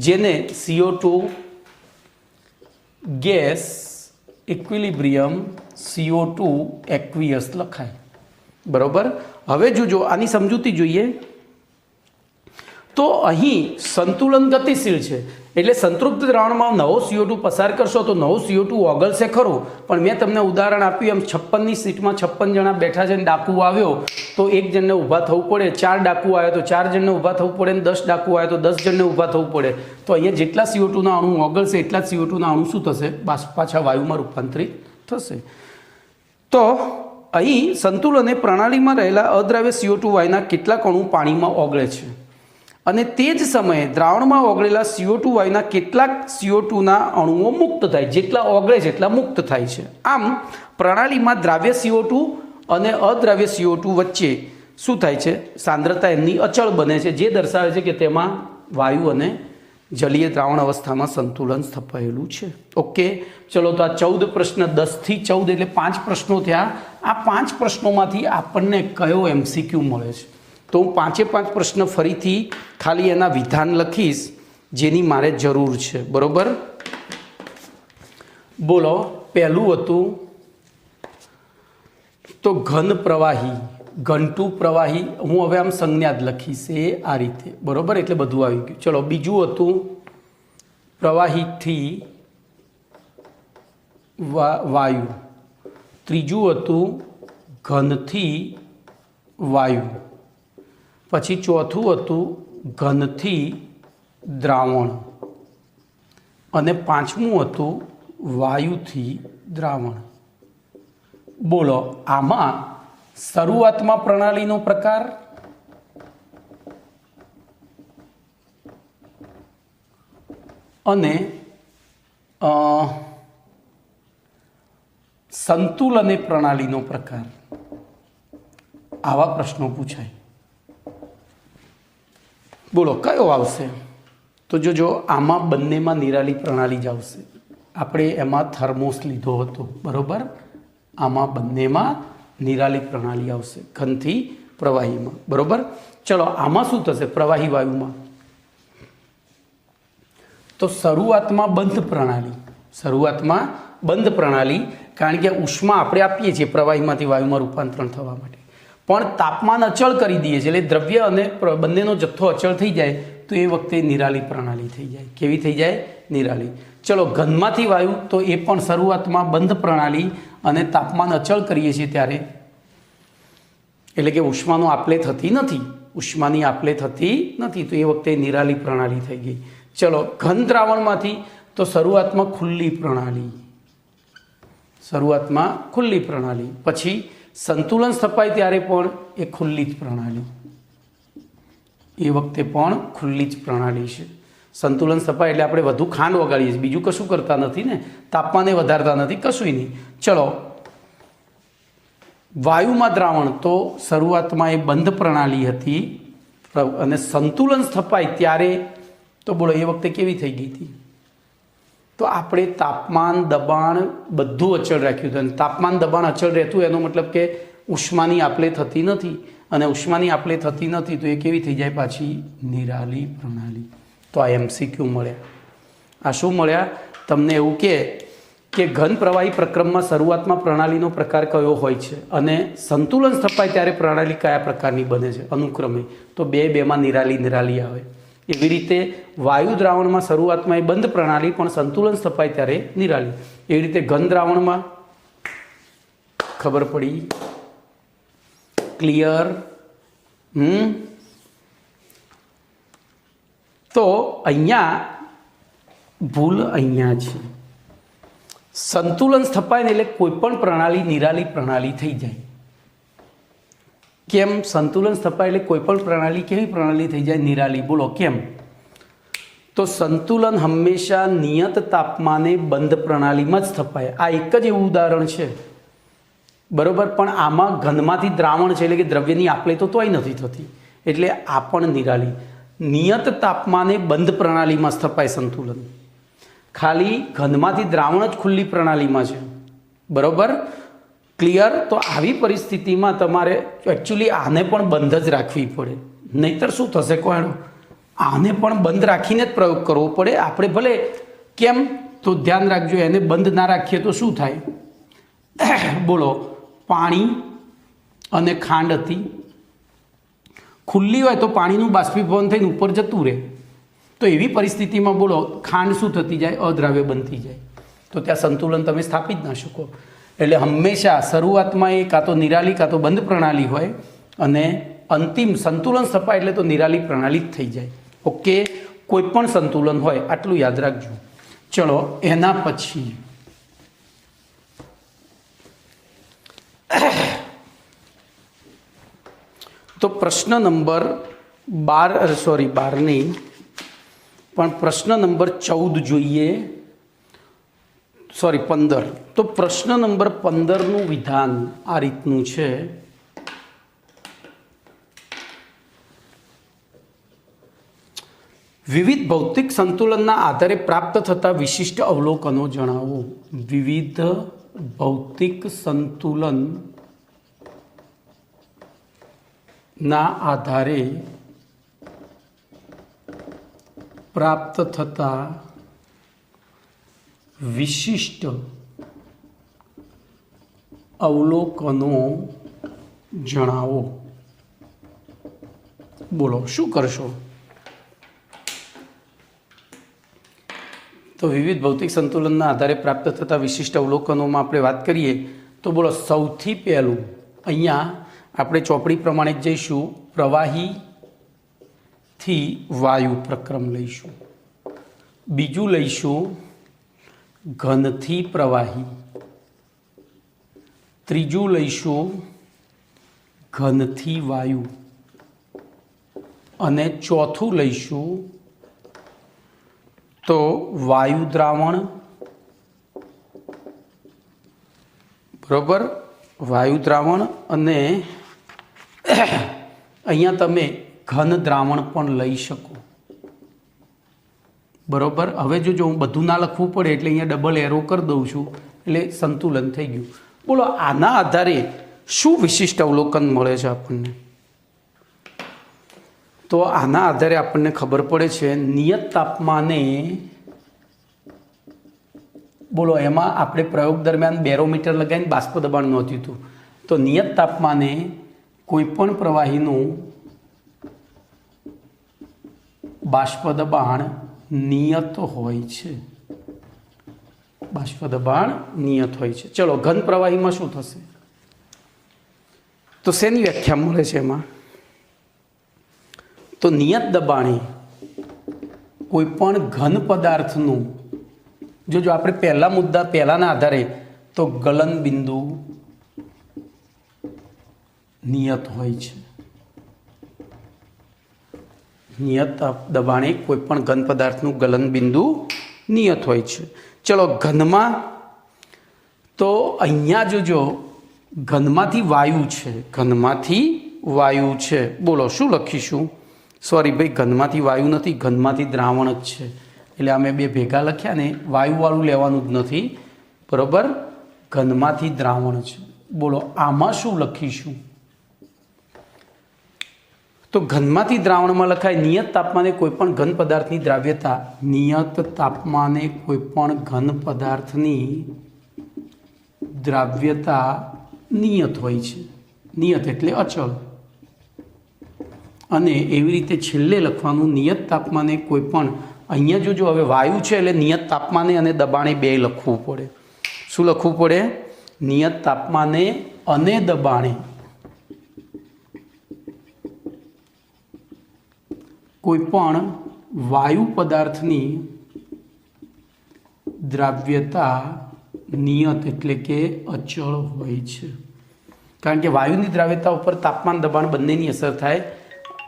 જેને CO2 gas equilibrium CO2 aqueous લખાય, બરાબર. હવે જો આની સમજૂતી જોઈએ તો અહીં સંતુલન ગતિશીલ છે. એટલે સંતૃપ્ત દ્રાવણમાં નવો CO2 પસાર કરશો તો નવો CO2 ઓગળશે ખરું, પણ મેં તમને ઉદાહરણ આપ્યું એમ 56ની સીટમાં 56 જણા બેઠા છે ને ડાકુ આવ્યો તો એક જણને ઊભા થવું પડે, 4 ડાકુ આવ્યો તો 4 જણને ઊભા થવું પડે, ને 10 ડાકુ આવ્યો તો 10 જણને ઊભા થવું પડે. તો અહીંયા જેટલા CO2ના અણુ ઓગળશે એટલા જ CO2ના અણુ શું થશે? પાછા વાયુમાં રૂપાંતરિત થશે. તો અહીં સંતુલને પ્રણાલીમાં રહેલા અદ્રાવ્ય CO2 વાયુના કેટલાક અણુ પાણીમાં ઓગળે છે અને તે જ સમયે દ્રાવણમાં ઓગળેલા CO2 વાયુના કેટલાક CO2ના અણુઓ મુક્ત થાય. જેટલા ઓગળે છે એટલા મુક્ત થાય છે. આમ પ્રણાલીમાં દ્રાવ્ય CO2 અને અદ્રાવ્ય CO2 વચ્ચે શું થાય છે? સાંદ્રતા એમની અચળ બને છે, જે દર્શાવે છે કે તેમાં વાયુ અને જલીય દ્રાવણ અવસ્થામાં સંતુલન સ્થપાયેલું છે. ઓકે, ચલો. તો આ 14 પ્રશ્ન, 10 થી 14 એટલે 5 પ્રશ્નો થયા. આ 5 પ્રશ્નોમાંથી આપણને કયો MCQ મળે છે? તો હું 5 પ્રશ્ન ફરીથી ખાલી એના વિધાન લખીશ જેની મારે જરૂર છે, બરાબર. બોલો, પહેલું હતું તો ઘન પ્રવાહી, ઘનટુ પ્રવાહી. હું હવે આમ સંજ્ઞા જ લખીશ એ આ રીતે, બરાબર. એટલે બધું આવી ગયું. ચલો, બીજું હતું પ્રવાહીથી વાયુ. ત્રીજું હતું ઘનથી વાયુ. પછી ચોથું હતું ઘનથી દ્રાવણ અને 5મું હતું વાયુથી દ્રાવણ. બોલો, આમાં શરૂઆતમાં પ્રણાલીનો પ્રકાર, અને સંતુલને પ્રણાલીનો પ્રકાર, આવા પ્રશ્નો પૂછાય. બોલો કયો આવશે? તો જો આમાં બંનેમાં નિરાલી પ્રણાલી જ આવશે. આપણે એમાં થર્મોસ લીધો હતો, બરાબર. આમાં બંનેમાં નિરાલી પ્રણાલી આવશે, ઘનથી પ્રવાહીમાં, બરાબર. ચલો, આમાં શું થશે? પ્રવાહી વાયુમાં તો શરૂઆતમાં બંધ પ્રણાલી, કારણ કે ઉષ્મા આપણે આપીએ છીએ પ્રવાહીમાંથી વાયુમાં રૂપાંતરણ થવા માટે. પણ તાપમાન અચળ કરી દઈએ છીએ, એટલે દ્રવ્ય અને બંનેનો જથ્થો અચળ થઈ જાય તો એ વખતે નિરાલી પ્રણાલી થઈ જાય. કેવી થઈ જાય? નિરાલી. ચલો, ઘનમાંથી વાયુ, તો એ પણ શરૂઆતમાં બંધ પ્રણાલી અને તાપમાન અચળ કરીએ છીએ ત્યારે, એટલે કે ઉષ્માનો આપલે થતી નથી, ઉષ્માની આપલે થતી નથી, તો એ વખતે નિરાલી પ્રણાલી થઈ ગઈ. ચલો, ઘન દ્રાવણમાંથી, તો શરૂઆતમાં ખુલ્લી પ્રણાલી, શરૂઆતમાં ખુલ્લી પ્રણાલી, પછી સંતુલન સ્થપાય ત્યારે પણ એ ખુલ્લી જ પ્રણાલી, એ વખતે પણ ખુલ્લી જ પ્રણાલી છે. સંતુલન સ્થપાય એટલે આપણે વધુ ખાંડ વગાડીએ છીએ, બીજું કશું કરતા નથી ને, તાપમાને વધારતા નથી, કશું નહીં. ચલો, વાયુમાં દ્રાવણ, તો શરૂઆતમાં એ બંધ પ્રણાલી હતી અને સંતુલન સ્થપાય ત્યારે, તો બોલો એ વખતે કેવી થઈ ગઈ હતી? તો આપણે તાપમાન દબાણ બધું અચળ રાખ્યું હતું, અને તાપમાન દબાણ અચળ રહેતું એનો મતલબ કે ઉષ્માની આપલે થતી નથી, અને ઉષ્માની આપલે થતી નથી તો એ કેવી થઈ જાય? પાછી નિરાલી પ્રણાલી. તો આ MCQ મળ્યા. આ શું મળ્યા? તમને એવું કે ઘન પ્રવાહી પ્રક્રમમાં શરૂઆતમાં પ્રણાલીનો પ્રકાર કયો હોય છે અને સંતુલન સ્થપાય ત્યારે પ્રણાલી કયા પ્રકારની બને છે અનુક્રમે, તો બેમાં નિરાલી આવે. એવી રીતે વાયુ દ્રાવણમાં શરૂઆતમાં એ બંધ પ્રણાલી, પણ સંતુલન સ્થપાય ત્યારે નિરાલી. એવી રીતે ઘન દ્રાવણમાં ખબર પડી? ક્લિયર? તો અહીંયા ભૂલ અહીંયા છે. સંતુલન સ્થપાય ને એટલે કોઈ પણ પ્રણાલી નિરાલી પ્રણાલી થઈ જાય. કેમ? સંતુલન સ્થપાય એટલે કોઈ પણ પ્રણાલી કેવી પ્રણાલી થઈ જાય? નિરાલી. બોલો કેમ? તો સંતુલન હંમેશા નિયત તાપમાને બંધ પ્રણાલીમાં જ સ્થપાય. આ એક જ એવું ઉદાહરણ છે, બરોબર. પણ આમાં ઘનમાંથી દ્રાવણ છે, એટલે કે દ્રવ્યની આપલે તો તોય નથી થતી, એટલે આ પણ નિરાલી. નિયત તાપમાને બંધ પ્રણાલીમાં સ્થપાય સંતુલન, ખાલી ઘનમાંથી દ્રાવણ જ ખુલ્લી પ્રણાલીમાં છે, બરોબર. ક્લિયર? તો આવી પરિસ્થિતિમાં તમારે એકચ્યુઅલી આને પણ બંધ જ રાખવી પડે, નહીતર શું થશે? કોઈ આને પણ બંધ રાખીને જ પ્રયોગ કરવો પડે. આપણે ભલે કેમ, તો ધ્યાન રાખજો, એને બંધ ના રાખીએ તો શું થાય? બોલો, પાણી અને ખાંડ હતી, ખુલ્લી હોય તો પાણીનું બાષ્પીભવન થઈને ઉપર જતું રહે, તો એવી પરિસ્થિતિમાં બોલો ખાંડ શું થતી જાય? અદ્રાવ્ય બનતી જાય, તો ત્યાં સંતુલન તમે સ્થાપી જ ના શકો. એટલે હંમેશા શરૂઆતમાં એ કાં તો નિરાલી કાં તો બંધ પ્રણાલી હોય, અને અંતિમ સંતુલન સ્થપાય એટલે તો નિરાલી પ્રણાલી જ થઈ જાય. ઓકે, કોઈ પણ સંતુલન હોય, આટલું યાદ રાખજો. ચલો, એના પછી તો પ્રશ્ન નંબર 12 નહીં પણ પ્રશ્ન નંબર 14 જોઈએ, 15. તો પ્રશ્ન નંબર 15નું વિધાન આ રીતનું છે. વિવિધ ભૌતિક સંતુલનના આધારે પ્રાપ્ત થતા વિશિષ્ટ અવલોકનો જણાવો. વિવિધ ભૌતિક સંતુલનના આધારે પ્રાપ્ત થતા વિશિષ્ટ અવલોકનો જણાવો. બોલો શું કરશો? તો વિવિધ ભૌતિક સંતુલનના આધારે પ્રાપ્ત થતા વિશિષ્ટ અવલોકનોમાં આપણે વાત કરીએ તો બોલો સૌથી પહેલું અહીંયા આપણે ચોપડી પ્રમાણે જ જઈશું. પ્રવાહીથી વાયુ પ્રક્રમ લઈશું. બીજું લઈશું ઘનથી પ્રવાહી. ત્રીજું લઈશું ઘનથી વાયુ. અને ચોથું લઈશું તો વાયુ દ્રાવણ, બરોબર, વાયુ દ્રાવણ. અને અહીંયા તમે ઘન દ્રાવણ પણ લઈ શકો, બરોબર. હવે જો હું બધું ના લખવું પડે એટલે અહીંયા ડબલ એરો કરી દઉં છું, એટલે સંતુલન થઈ ગયું. બોલો આના આધારે શું વિશિષ્ટ અવલોકન મળે છે આપણને? તો આના આધારે આપણને ખબર પડે છે નિયત તાપમાને, બોલો એમાં આપણે પ્રયોગ દરમિયાન બેરોમીટર લગાવીને બાષ્પ દબાણ નોંધ્યું હતું. તો નિયત તાપમાને કોઈપણ પ્રવાહીનું બાષ્પ દબાણ નિયત હોય છે. બાષ્પ દબાણ નિયત હોય છે. ચલો ઘન પ્રવાહીમાં શું થશે? તો શેની વ્યાખ્યા મળે છે એમાં? તો નિયત દબાણે કોઈ પણ ઘન પદાર્થનું જો આપણે પહેલાના આધારે તો ગલન બિંદુ નિયત હોય છે. નિયત દબાણે કોઈ પણ ઘન પદાર્થનું ગલન બિંદુ નિયત હોય છે. ચલો ઘનમાં તો અહીંયા જોજો ઘનમાંથી વાયુ છે. ઘનમાંથી વાયુ છે. બોલો શું લખીશું? સોરી ભાઈ, ઘનમાંથી વાયુ નથી, ઘનમાંથી દ્રાવણ જ છે. એટલે અમે બે ભેગા લખ્યા ને, વાયુવાળું લેવાનું જ નથી. બરોબર? ઘનમાંથી દ્રાવણ છે. બોલો આમાં શું લખીશું? તો ઘનમાંથી દ્રાવણમાં લખાય નિયત તાપમાને કોઈપણ ઘન પદાર્થની દ્રાવ્યતા. નિયત તાપમાને કોઈપણ ઘન પદાર્થની દ્રાવ્યતા નિયત હોય છે. નિયત એટલે અચળ. અને એવી રીતે છેલ્લે લખવાનું નિયત તાપમાને કોઈપણ, અહીંયા જોજો હવે વાયુ છે એટલે નિયત તાપમાને અને દબાણે બે લખવું પડે. શું લખવું પડે? નિયત તાપમાને અને દબાણે કોઈપણ વાયુ પદાર્થની દ્રાવ્યતા નિયત એટલે કે અચળ હોય છે. કારણ કે વાયુની દ્રાવ્યતા ઉપર તાપમાન દબાણ બંનેની અસર થાય.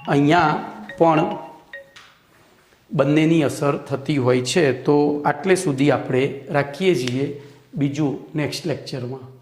અહીંયા પણ બંનેની અસર થતી હોય છે. તો આટલે સુધી આપણે રાખીએ છીએ. બીજું નેક્સ્ટ લેક્ચરમાં.